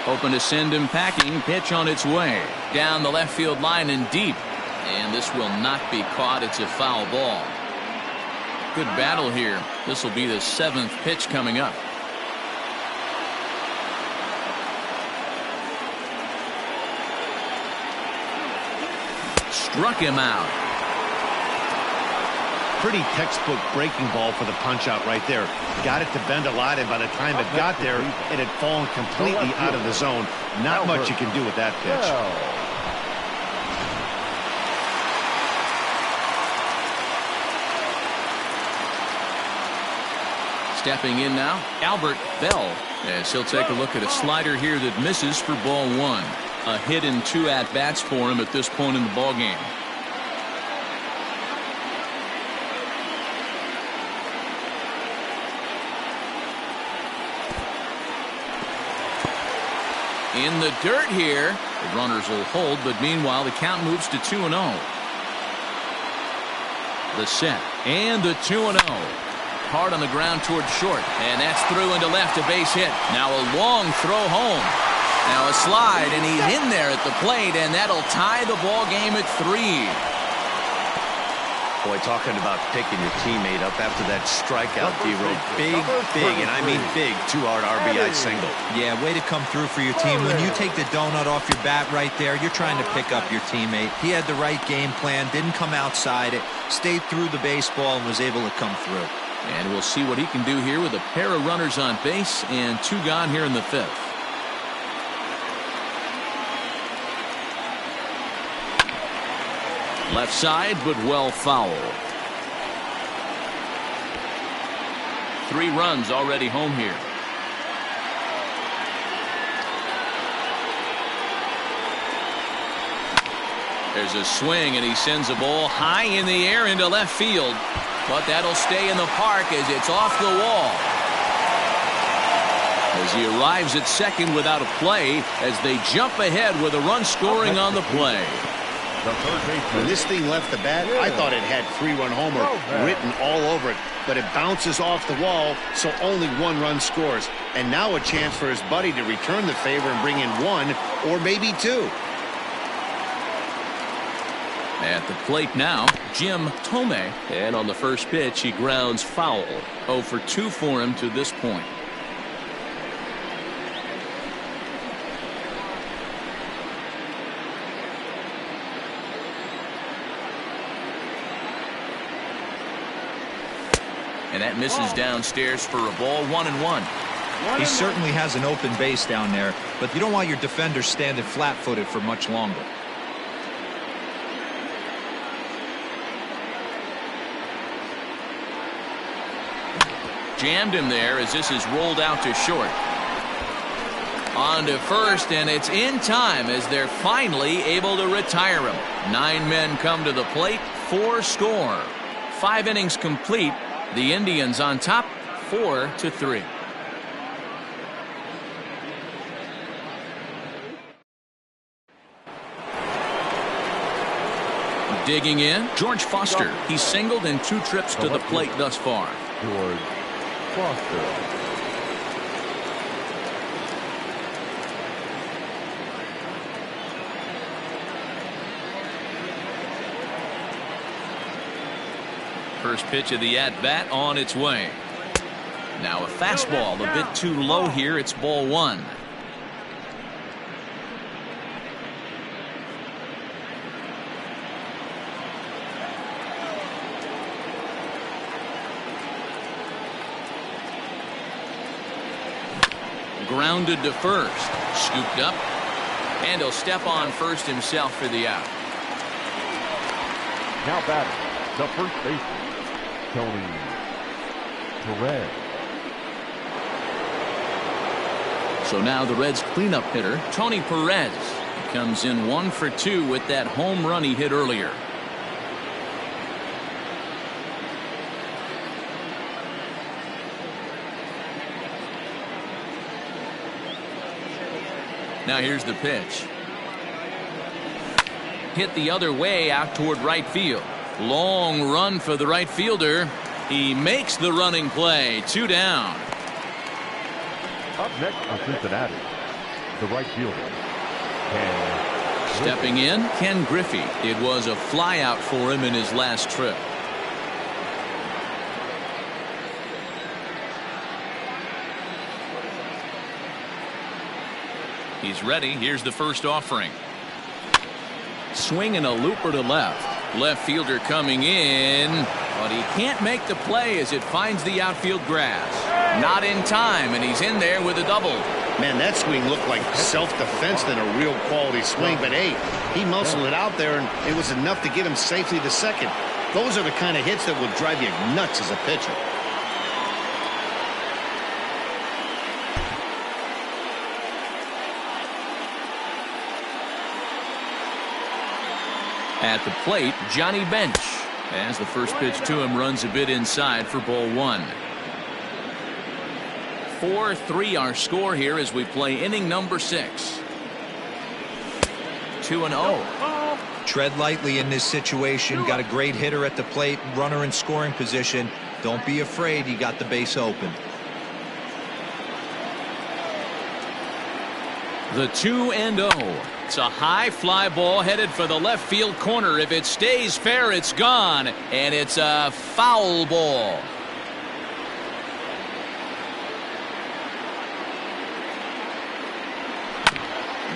S1: Hoping to send him packing. Pitch on its way. Down the left field line and deep. And this will not be caught. It's a foul ball. Good battle here. This will be the 7th pitch coming up. Struck him out.
S2: Pretty textbook breaking ball for the punch out right there. Got it to bend a lot, and by the time it got there, it had fallen completely out of the zone. Not much you can do with that pitch.
S1: Stepping in now, Albert Bell, as he'll take a look at a slider here that misses for ball 1. A hit and 2 at-bats for him at this point in the ballgame. In the dirt here. The runners will hold, but meanwhile the count moves to 2-0. The set and the 2-0. Hard on the ground towards short, and that's through into left, a base hit. Now a long throw home. Now a slide, and he's in there at the plate, and that'll tie the ball game at 3.
S2: Boy, talking about picking your teammate up after that strikeout, D-Roy. Big, and I mean big, 2-hard RBI single.
S4: Yeah, way to come through for your team. When you take the donut off your bat right there, you're trying to pick up your teammate. He had the right game plan, didn't come outside it, stayed through the baseball, and was able to come through.
S1: And we'll see what he can do here with a pair of runners on base and 2 gone here in the 5th. Left side, but well foul. 3 runs already home here. There's a swing, and he sends a ball high in the air into left field. But that'll stay in the park as it's off the wall. As he arrives at second without a play as they jump ahead with a run scoring on the play.
S3: the third baseman.
S2: When this thing left the bat, I thought it had 3-run homer written all over it, but it bounces off the wall, so only 1 run scores. And now a chance for his buddy to return the favor and bring in 1 or maybe 2.
S1: At the plate now, Jim Thome. And on the first pitch, he grounds foul. 0 for 2 for him to this point. And that misses downstairs for a ball. 1-1.
S4: He certainly has an open base down there, but you don't want your defender standing flat-footed for much longer.
S1: Jammed him there as this is rolled out to short. On to first, and it's in time as they're finally able to retire him. 9 men come to the plate, 4 score. 5 innings complete. The Indians on top, 4-3. Digging in, George Foster. He's singled in 2 trips to the plate thus far.
S3: George Foster.
S1: First pitch of the at-bat on its way. Now a fastball a bit too low here. It's ball 1. Grounded to first. Scooped up. And he'll step on first himself for the out.
S3: Now batting, the first baseman, Tony Perez.
S1: So now the Reds' cleanup hitter, Tony Perez. He comes in 1 for 2 with that home run he hit earlier. Now here's the pitch. Hit the other way out toward right field. Long run for the right fielder. He makes the running play. 2 down.
S3: Up next for Cincinnati, the right fielder, Ken.
S1: Stepping in, Ken Griffey. It was a flyout for him in his last trip. He's ready. Here's the first offering. Swinging a looper to left. Left fielder coming in, but he can't make the play as it finds the outfield grass. Not in time, and he's in there with a double.
S2: Man, that swing looked like self-defense than a real quality swing, but hey, he muscled it out there, and it was enough to get him safely to second. Those are the kind of hits that will drive you nuts as a pitcher.
S1: At the plate, Johnny Bench. As the first pitch to him runs a bit inside for ball 1. 4-3 our score here as we play inning number 6. 2-0.
S4: Tread lightly in this situation. Got a great hitter at the plate, runner in scoring position. Don't be afraid, you got the base open.
S1: The 2-0. It's a high fly ball headed for the left field corner. If it stays fair, it's gone, and it's a foul ball.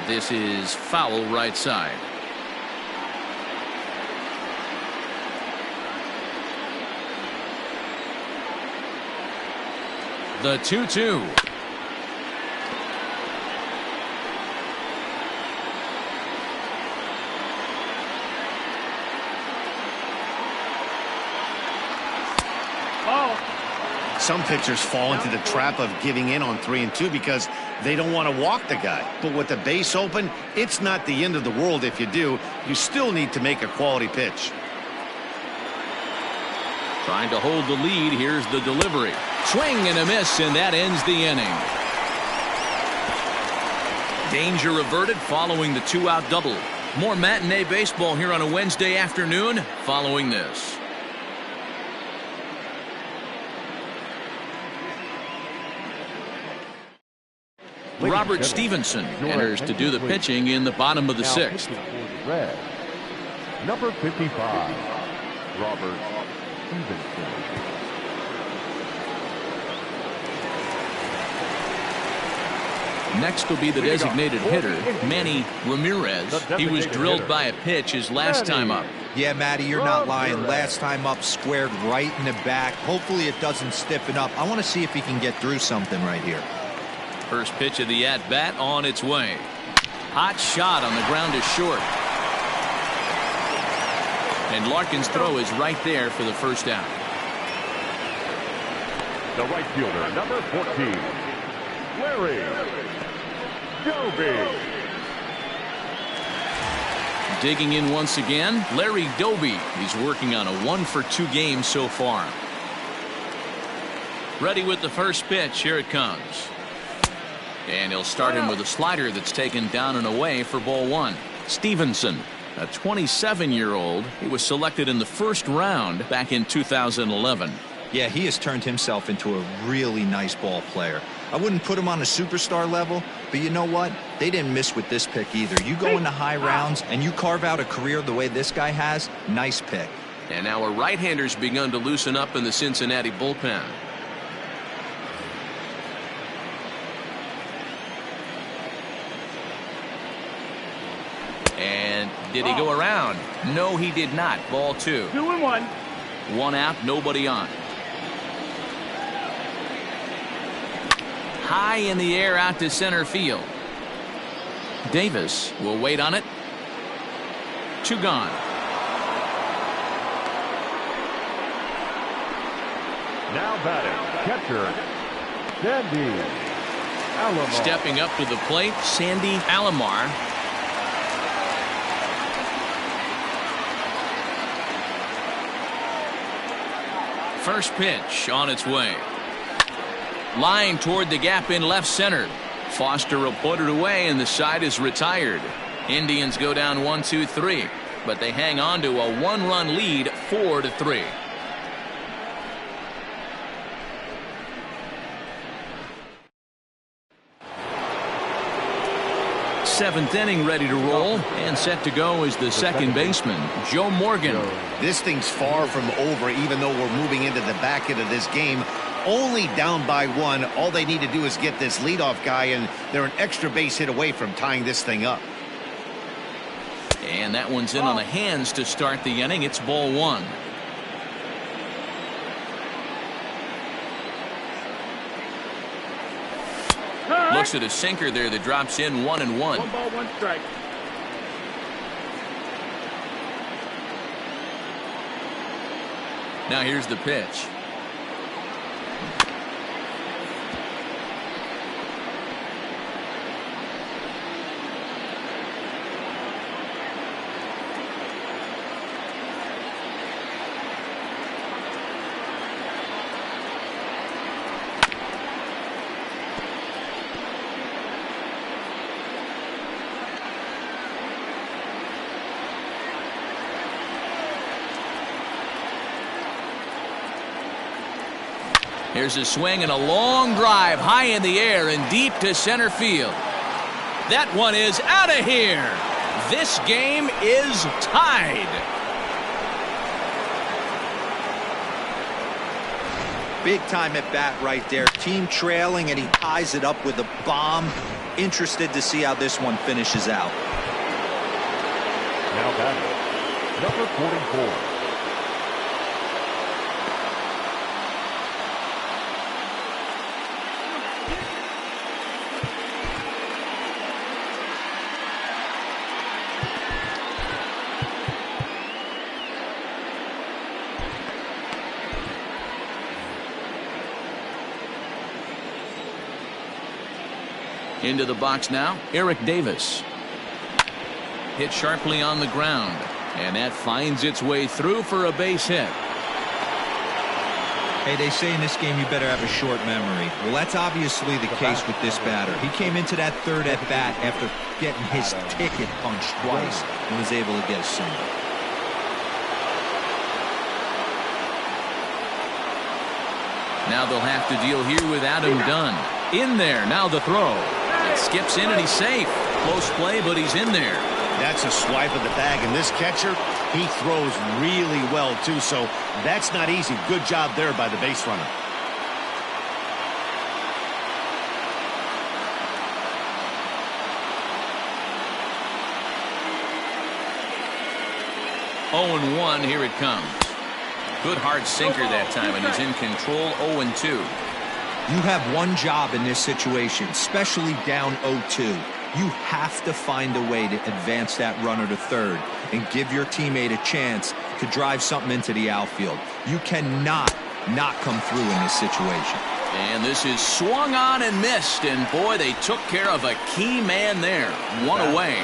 S1: This is foul right side. The 2-2.
S2: Some pitchers fall into the trap of giving in on 3 and 2 because they don't want to walk the guy. But with the base open, it's not the end of the world if you do. You still need to make a quality pitch.
S1: Trying to hold the lead. Here's the delivery. Swing and a miss, and that ends the inning. Danger averted following the 2-out double. More matinee baseball here on a Wednesday afternoon following this. Robert Stevenson enters to do the pitching in the bottom of the sixth.
S3: Red, number 55, Robert Stevenson.
S1: Next will be the designated hitter, Manny Ramirez. He was drilled by a pitch his last time up.
S4: Yeah, Matty, you're not lying. Last time up, squared right in the back. Hopefully it doesn't stiffen up. I want to see if he can get through something right here.
S1: First pitch of the at-bat on its way. Hot shot on the ground is short. And Larkin's throw is right there for the first out.
S3: The right fielder, number 14, Larry Doby.
S1: Digging in once again, Larry Doby. He's working on a 1-for-2 game so far. Ready with the first pitch. Here it comes. And he'll start him with a slider that's taken down and away for ball one. Stevenson, a 27-year-old. He was selected in the first round back in 2011.
S4: Yeah, he has turned himself into a really nice ball player. I wouldn't put him on a superstar level, but you know what? They didn't miss with this pick either. You go into high rounds and you carve out a career the way this guy has, nice pick.
S1: And now a right-hander's begun to loosen up in the Cincinnati bullpen. And did he go around? No, he did not. Ball two.
S6: 2-1.
S1: One out, nobody on. High in the air out to center field. Davis will wait on it. Two gone.
S3: Now batting, catcher, Sandy Alomar.
S1: Stepping up to the plate, Sandy Alomar. First pitch on its way. Line toward the gap in left center. Foster will put it away and the side is retired. Indians go down 1-2-3, but they hang on to a 1-run lead, 4-3. Seventh inning ready to roll, and set to go is the second baseman, Joe Morgan.
S2: This thing's far from over, even though we're moving into the back end of this game. Only down by one. All they need to do is get this leadoff guy, and they're an extra base hit away from tying this thing up.
S1: And that one's in on the hands to start the inning. It's ball one. Looks at a sinker there that drops in 1-1.
S6: 1 ball, 1 strike.
S1: Now here's the pitch. Here's a swing and a long drive high in the air and deep to center field. That one is out of here. This game is tied.
S4: Big time at bat right there. Team trailing and he ties it up with a bomb. Interested to see how this one finishes out.
S3: Now batting, number 44.
S1: Into the box now, Eric Davis. Hit sharply on the ground, and that finds its way through for a base hit.
S4: Hey, they say in this game you better have a short memory. Well, that's obviously the case with this batter. He came into that third at bat after getting his ticket punched twice and was able to get a single.
S1: Now they'll have to deal here with Adam Dunn. In there, now the throw. It skips in and he's safe. Close play, but he's in there.
S2: That's a swipe of the bag, and this catcher, he throws really well, too, so that's not easy. Good job there by the base runner.
S1: Oh, 0-1, here it comes. Good hard sinker that time, and he's in control. 0-2.
S4: You have one job in this situation, especially down 0-2. You have to find a way to advance that runner to third and give your teammate a chance to drive something into the outfield. You cannot not come through in this situation.
S1: And this is swung on and missed, and boy, they took care of a key man there. One away.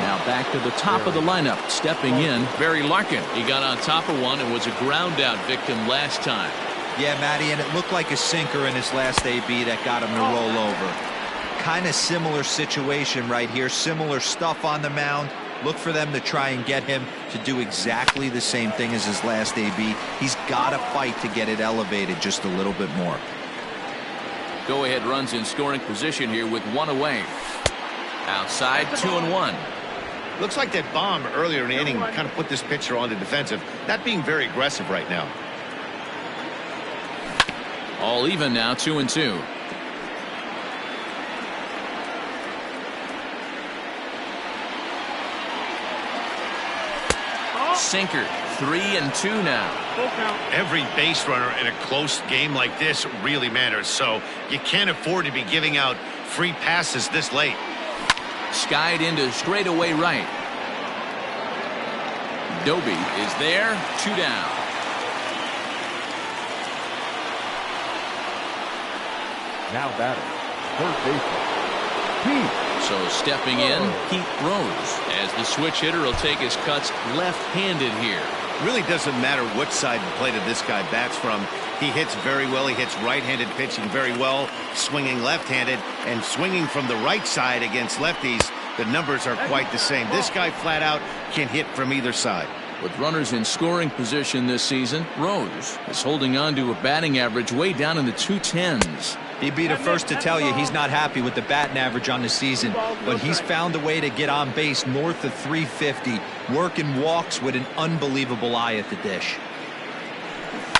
S1: Now back to the top of the lineup. Stepping in, Barry Larkin. He got on top of one and was a ground out victim last time.
S4: Yeah, Matty, and it looked like a sinker in his last AB that got him to roll over. Kind of similar situation right here. Similar stuff on the mound. Look for them to try and get him to do exactly the same thing as his last AB. He's got to fight to get it elevated just a little bit more.
S1: Go-ahead runs in scoring position here with one away. Outside, 2-1.
S2: Looks like that bomb earlier in the inning kind of put this pitcher on the defensive. Not being very aggressive right now.
S1: All even now, 2-2. Sinker, 3-2 now.
S2: Every base runner in a close game like this really matters, so you can't afford to be giving out free passes this late.
S1: Skied into straightaway right. Doby is there, 2 down.
S3: Now batting, third baseman, Pete.
S1: So stepping in, Pete Rose, as the switch hitter will take his cuts left-handed here.
S2: Really doesn't matter which side of the plate this guy bats from. He hits very well. He hits right-handed pitching very well, swinging left-handed, and swinging from the right side against lefties. The numbers are quite the same. This guy flat out can hit from either side.
S1: With runners in scoring position this season, Rose is holding on to a batting average way down in the 210s.
S4: He'd be the first to tell you he's not happy with the batting average on the season, but he's found a way to get on base north of 350, working walks with an unbelievable eye at the dish.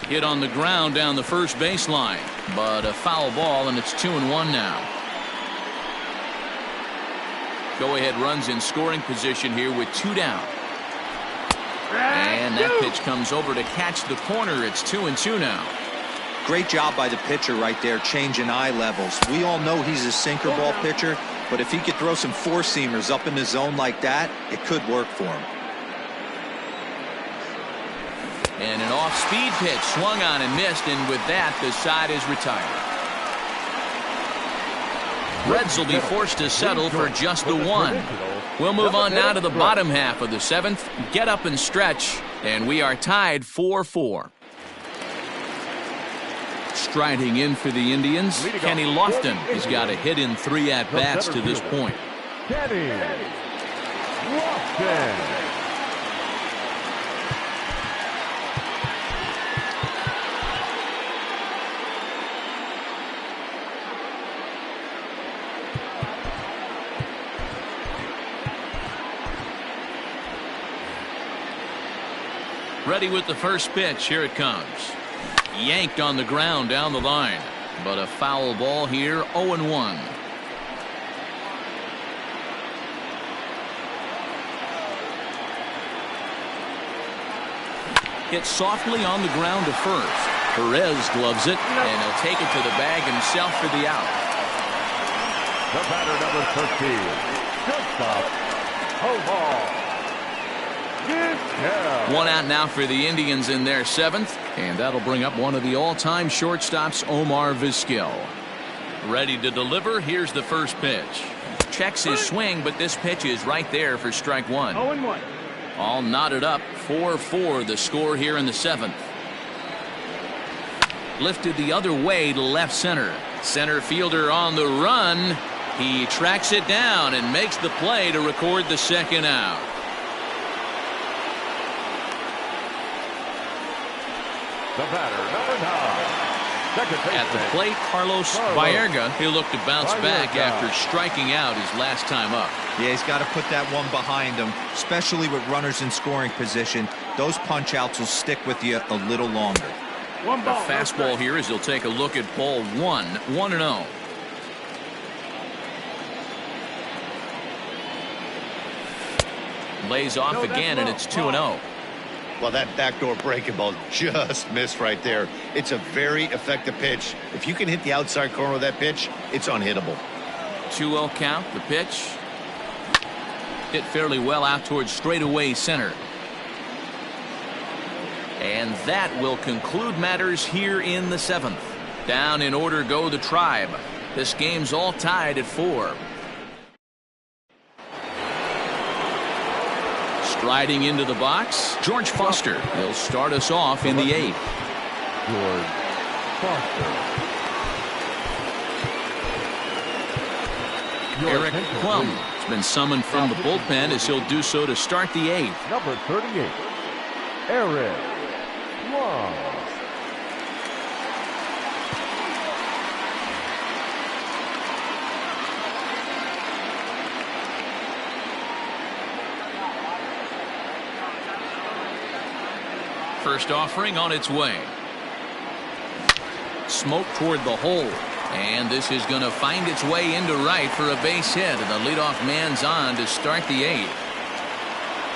S1: Hit on the ground down the first baseline, but a foul ball, and it's 2-1 now. Go-ahead runs in scoring position here with 2 down. And that pitch comes over to catch the corner. It's 2-2 now.
S4: Great job by the pitcher right there, changing eye levels. We all know he's a sinker ball pitcher, but if he could throw some four-seamers up in the zone like that, it could work for him.
S1: And an off-speed pitch swung on and missed, and with that, the side is retired. Reds will be forced to settle for just the 1. We'll move on now to the bottom half of the 7th. Get up and stretch, and we are tied 4-4. Striding in for the Indians, Kenny Lofton has got a hit in 3 at-bats to this point.
S3: Kenny Lofton.
S1: Ready with the first pitch. Here it comes. Yanked on the ground down the line, but a foul ball here. 0-1. Hit softly on the ground to first. Perez gloves it, and he'll take it to the bag himself for the out.
S3: The batter, number 13, shortstop, Hobart.
S1: One out now for the Indians in their 7th, and that'll bring up one of the all-time shortstops, Omar Vizquel. Ready to deliver. Here's the first pitch. Checks his swing, but this pitch is right there for strike 1.
S6: 0-1.
S1: All knotted up. 4-4 the score here in the 7th. Lifted the other way to left center. Center fielder on the run. He tracks it down and makes the play to record the second out.
S3: The batter, number 9. Second baseman.
S1: At the plate, Carlos Baerga. He'll look to bounce back after striking out his last time up.
S4: Yeah, he's got to put that one behind him, especially with runners in scoring position. Those punch-outs will stick with you a little longer.
S1: The fastball here as he'll take a look at ball 1, 1-0. Lays off again, and it's 2-0.
S2: Well, that backdoor breaking ball just missed right there. It's a very effective pitch. If you can hit the outside corner of that pitch, it's unhittable.
S1: 2-0 count. The pitch hit fairly well out towards straightaway center. And that will conclude matters here in the 7th. Down in order go the Tribe. This game's all tied at 4. Striding into the box, George Foster. He'll start us off in the 8th.
S3: George Foster.
S1: Eric Plum has been summoned from the bullpen as he'll do so to start the 8th.
S3: Number 38, Eric Plum.
S1: First offering on its way. Smoke toward the hole. And this is going to find its way into right for a base hit. And the leadoff man's on to start the 8th.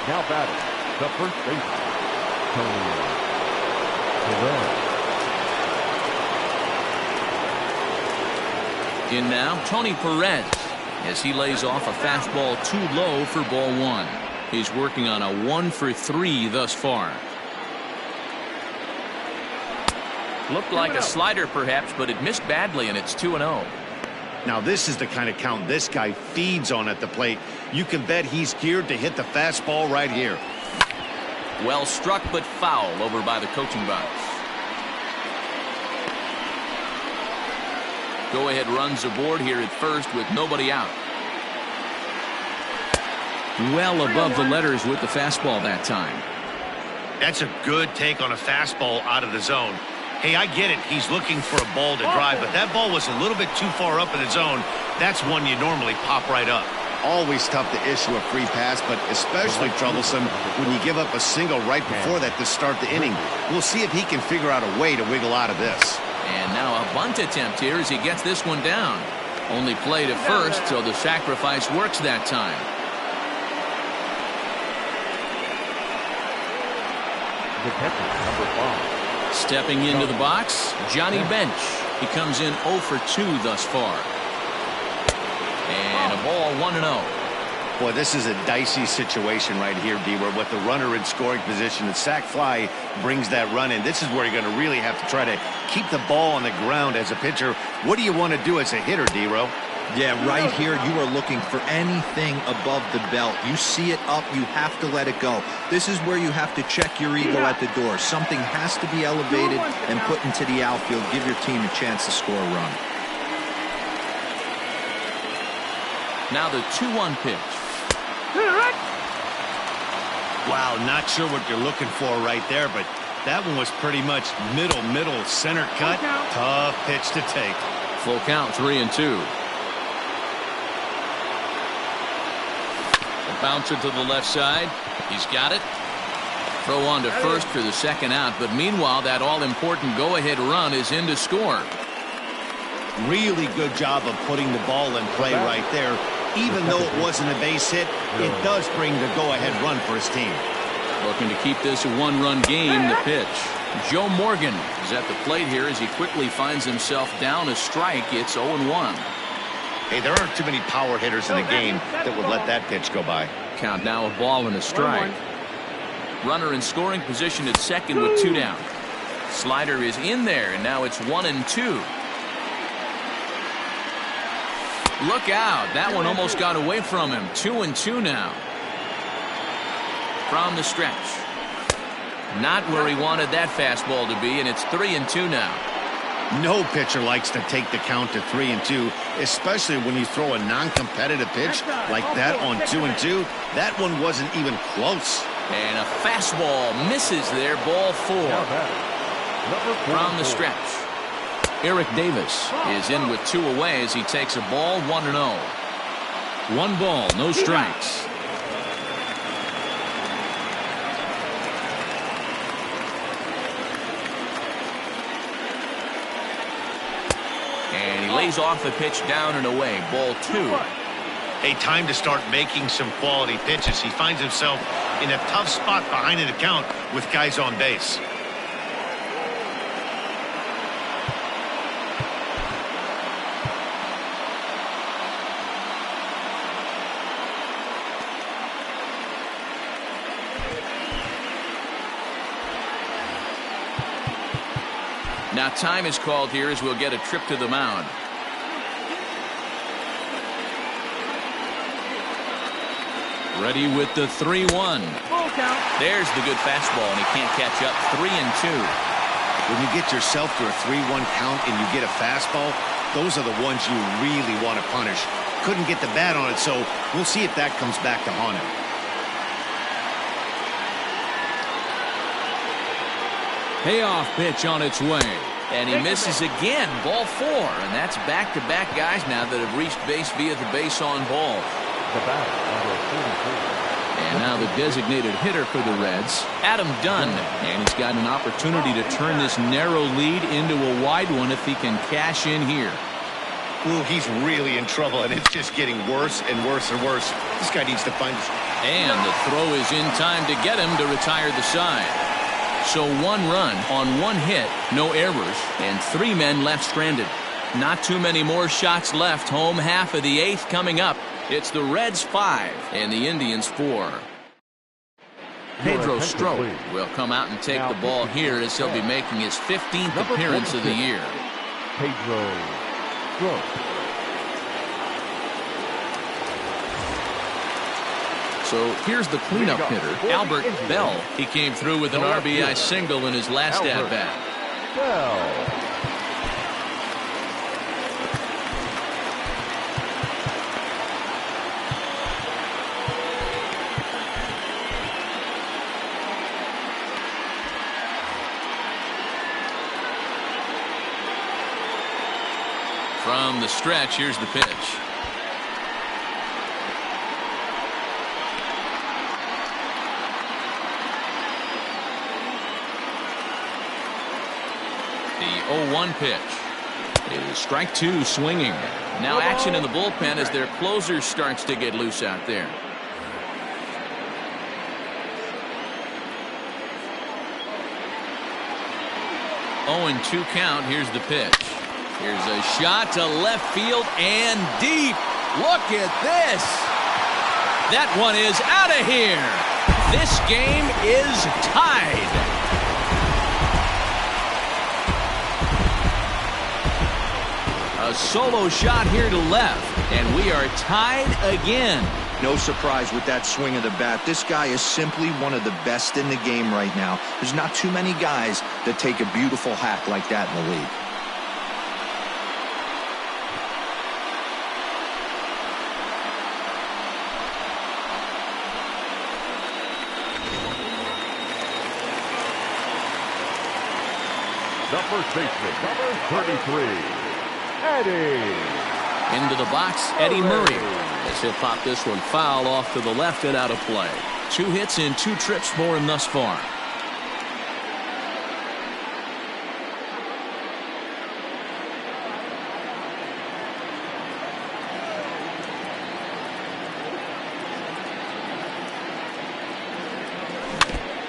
S3: Now batting, the first baseman, Tony Perez.
S1: In now, Tony Perez, as he lays off a fastball too low for ball 1. He's working on a 1-for-3 thus far. Looked like a slider perhaps, but it missed badly, and it's 2-0.
S2: Now this is the kind of count this guy feeds on at the plate. You can bet he's geared to hit the fastball right here.
S1: Well struck but foul over by the coaching box. Go ahead runs aboard here at first with nobody out. Well above the letters with the fastball that time.
S2: That's a good take on a fastball out of the zone. Hey, I get it. He's looking for a ball to drive, but that ball was a little bit too far up in the zone. That's one you normally pop right up. Always tough to issue a free pass, but especially troublesome when you give up a single right before that to start the inning. We'll see if he can figure out a way to wiggle out of this.
S1: And now a bunt attempt here as he gets this one down. Only played at first, so the sacrifice works that time.
S3: The catcher, number 5.
S1: Stepping into the box, Johnny Bench. He comes in 0 for 2 thus far. And a ball 1-0.
S2: Boy, this is a dicey situation right here, D, where with the runner in scoring position, the sac fly brings that run in. This is where you're going to really have to try to keep the ball on the ground as a pitcher. What do you want to do as a hitter, D-Ro?
S4: Yeah, right here, you are looking for anything above the belt. You see it up, you have to let it go. This is where you have to check your ego at the door. Something has to be elevated and put into the outfield. Give your team a chance to score a run.
S1: Now the 2-1 pitch.
S2: Wow, not sure what you're looking for right there, but that one was pretty much middle, center cut. Tough pitch to take.
S1: Full count, 3-2. Bouncer to the left side. He's got it. Throw on to first for the second out. But meanwhile, that all-important go-ahead run is in to score.
S2: Really good job of putting the ball in play right there. Even though it wasn't a base hit, it does bring the go-ahead run for his team.
S1: Looking to keep this a one-run game. The pitch. Joe Morgan is at the plate here as he quickly finds himself down a strike. It's 0-1.
S2: Hey, there aren't too many power hitters in the game that would let that pitch go by.
S1: Count now a ball and a strike. Runner in scoring position at second with 2 down. Slider is in there, and now it's 1-2. Look out. That one almost got away from him. 2-2 now. From the stretch. Not where he wanted that fastball to be, and it's 3-2 now.
S2: No pitcher likes to take the count to 3-2, especially when you throw a non-competitive pitch like that on 2-2. That one wasn't even close.
S1: And a fastball misses there, ball 4. From the stretch, Eric Davis is in with 2 away as he takes a ball 1-0. 1 ball, no strikes. And he lays off the pitch down and away, ball 2.
S2: A time to start making some quality pitches. He finds himself in a tough spot behind an account with guys on base.
S1: Now time is called here as we'll get a trip to the mound. Ready with the 3-1. There's the good fastball, and he can't catch up. 3-2.
S2: When you get yourself to a 3-1 count and you get a fastball, those are the ones you really want to punish. Couldn't get the bat on it, so we'll see if that comes back to haunt him.
S1: Payoff pitch on its way. And he misses again. Ball 4. And that's back-to-back guys now that have reached base via the base on ball.
S3: The batter, number 44.
S1: And now the designated hitter for the Reds, Adam Dunn. And he's got an opportunity to turn this narrow lead into a wide one if he can cash in here.
S2: Ooh, he's really in trouble, and it's just getting worse and worse and worse. This guy needs to find his...
S1: And the throw is in time to get him to retire the side. So 1 run on 1 hit, no errors, and 3 men left stranded. Not too many more shots left. Home half of the 8th coming up. It's the Reds 5 and the Indians 4. Pedro Strop will come out and take the ball here as he'll be making his 15th appearance of the year.
S3: Pedro Strop.
S1: So here's the cleanup hitter, Albert Bell. He came through with an RBI single in his last at-bat.
S3: Bell.
S1: From the stretch, here's the pitch. The 0-1 pitch. It is strike 2 swinging. Now action in the bullpen as their closer starts to get loose out there. Oh, 0-2 count. Here's the pitch. Here's a shot to left field and deep. Look at this. That one is out of here. This game is tied. A solo shot here to left, and we are tied again.
S4: No surprise with that swing of the bat. This guy is simply one of the best in the game right now. There's not too many guys that take a beautiful hack like that in the league.
S3: The first baseman, number 33. Eddie.
S1: Into the box, Eddie Murray. As he'll pop this one foul off to the left and out of play. 2 hits in 2 trips for him thus far.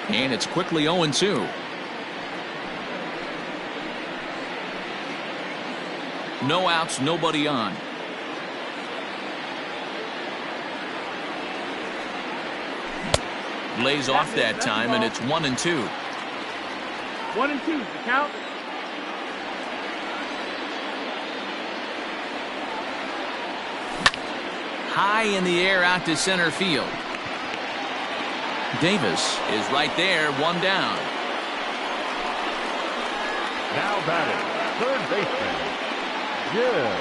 S1: And it's quickly 0-2. No outs, nobody on. Lays off that time, and it's 1-2.
S6: 1-2, count.
S1: High in the air out to center field. Davis is right there, 1 down.
S3: Now batting, third baseman, Jim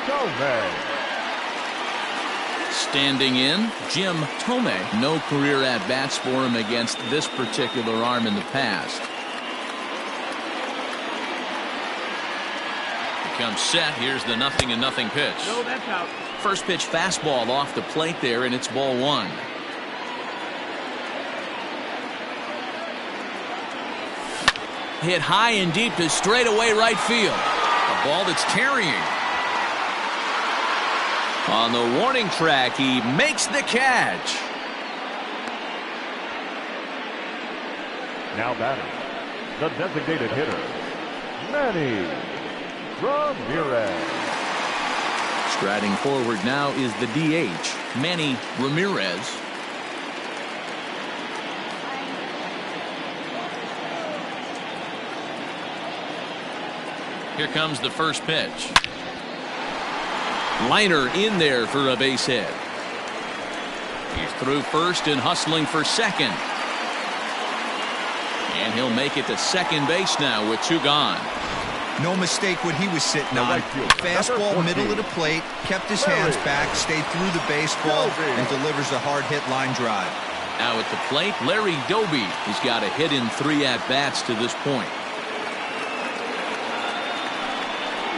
S3: Tomei.
S1: Standing in, Jim Tomei. No career at-bats for him against this particular arm in the past. Comes set. Here's the 0-0 pitch.
S6: No, that's out.
S1: First pitch fastball off the plate there, and it's ball one. Hit high and deep to straightaway right field. A ball that's tarrying. On the warning track, he makes the catch.
S3: Now batting, the designated hitter, Manny Ramirez.
S1: Striding forward now is the DH, Manny Ramirez. Here comes the first pitch. Liner in there for a base hit. He's through first and hustling for second. And he'll make it to second base now with two gone.
S4: No mistake what he was sitting on. Fastball middle of the plate, kept his hands back, stayed through the baseball, and delivers a hard hit line drive.
S1: Now at the plate, Larry Doby. He's got a hit in 3 at-bats to this point.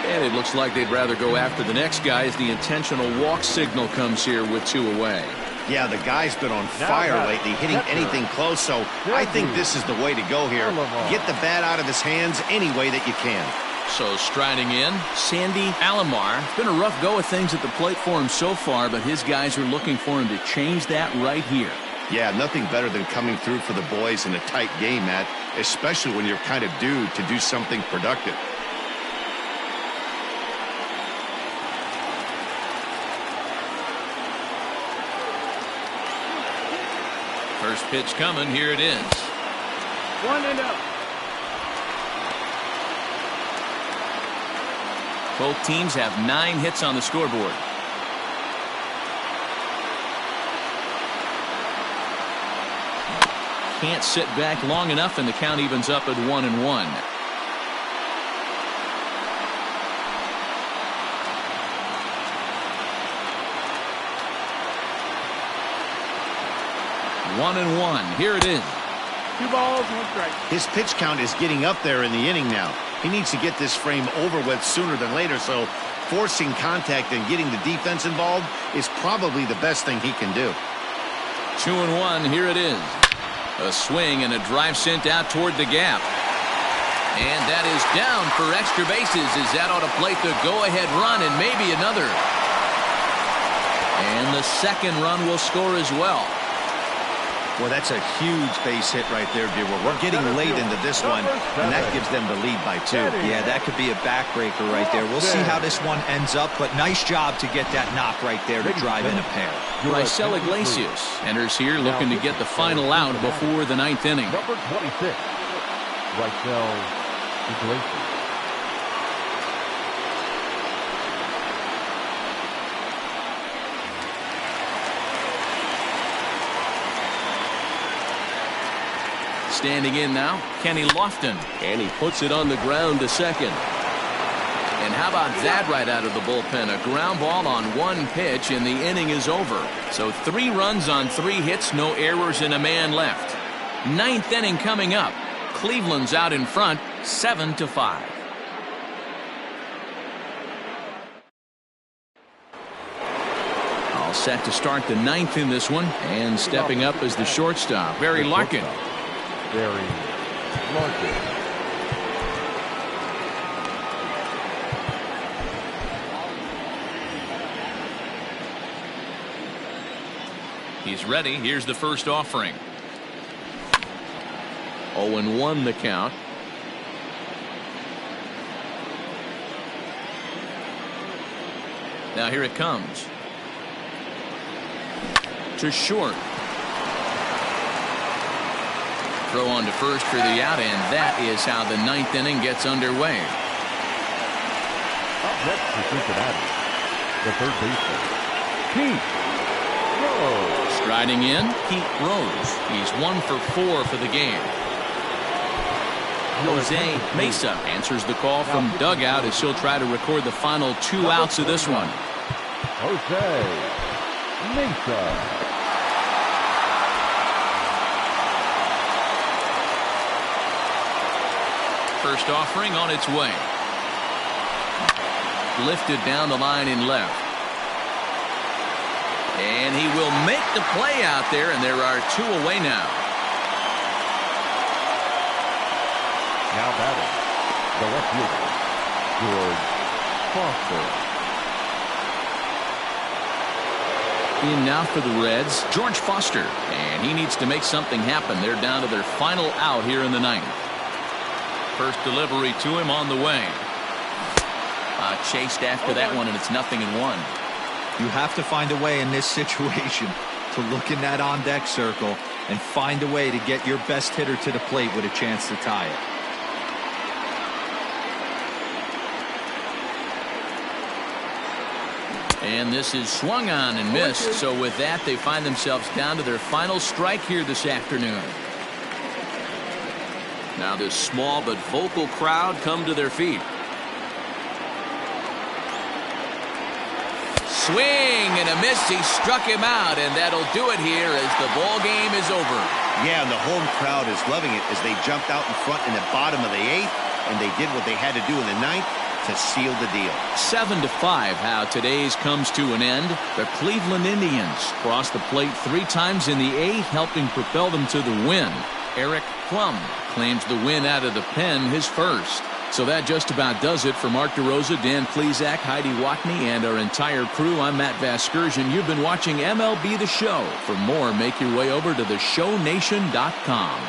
S1: And it looks like they'd rather go after the next guy as the intentional walk signal comes here with 2 away.
S2: Yeah, the guy's been on fire lately, hitting anything close, so I think this is the way to go here. Get the bat out of his hands any way that you can.
S1: So striding in, Sandy Alomar. It's been a rough go of things at the plate for him so far, but his guys are looking for him to change that right here.
S2: Yeah, nothing better than coming through for the boys in a tight game, Matt, especially when you're kind of due to do something productive.
S1: First pitch coming. Here it is.
S6: 1-0.
S1: Both teams have 9 hits on the scoreboard. Can't sit back long enough, and the count evens up at 1-1. One and one. Here it is.
S6: 2 balls, 1 strike.
S2: His pitch count is getting up there in the inning now. He needs to get this frame over with sooner than later, so forcing contact and getting the defense involved is probably the best thing he can do.
S1: 2-1. Here it is. A swing and a drive sent out toward the gap. And that is down for extra bases as that ought to plate the go-ahead run and maybe another. And the second run will score as well.
S2: Well, that's a huge base hit right there, Dewar. We're getting late into this one, and that gives them the lead by 2.
S4: Yeah, that could be a backbreaker right there. We'll see how this one ends up, but nice job to get that knock right there to drive in a pair.
S1: Raisel Iglesias enters here looking to get the final out before the 9th inning.
S3: Number 26, Raisel Iglesias.
S1: Standing in now, Kenny Lofton. And he puts it on the ground to second. And how about that right out of the bullpen? A ground ball on 1 pitch, and the inning is over. So 3 runs on 3 hits, no errors, and a man left. 9th inning coming up. Cleveland's out in front, 7-5. All set to start the 9th in this one. And stepping up as the shortstop, Barry Larkin.
S3: Barry Larkin.
S1: He's ready. Here's the first offering. 0-1 the count. Now here it comes. To short. Throw on to first for the out, and that is how the 9th inning gets underway.
S3: Up next for Cincinnati, the third baseman, Pete Rose.
S1: Striding in, Pete Rose. He's 1 for 4 for the game. Jose Mesa answers the call from dugout as he'll try to record the final 2 outs of this one.
S3: Jose Mesa.
S1: First offering on its way. Lifted down the line in left. And he will make the play out there, and there are 2 away now.
S3: Now batting, the left fielder, George Foster.
S1: In now for the Reds, George Foster. And he needs to make something happen. They're down to their final out here in the 9th. First delivery to him on the way. Chased after that one, and it's 0-1.
S4: You have to find a way in this situation to look in that on-deck circle and find a way to get your best hitter to the plate with a chance to tie it.
S1: And this is swung on and missed. So with that, they find themselves down to their final strike here this afternoon. Now this small but vocal crowd come to their feet. Swing and a miss. He struck him out, and that'll do it here as the ball game is over.
S2: Yeah, and the home crowd is loving it as they jumped out in front in the bottom of the 8th, and they did what they had to do in the 9th to seal the deal.
S1: 7-5, how today's comes to an end. The Cleveland Indians crossed the plate 3 times in the 8th, helping propel them to the win. Eric Plum claims the win out of the pen, his first. So that just about does it for Mark DeRosa, Dan Plesac, Heidi Watney, and our entire crew. I'm Matt Vasgersian. You've been watching MLB The Show. For more, make your way over to theshownation.com.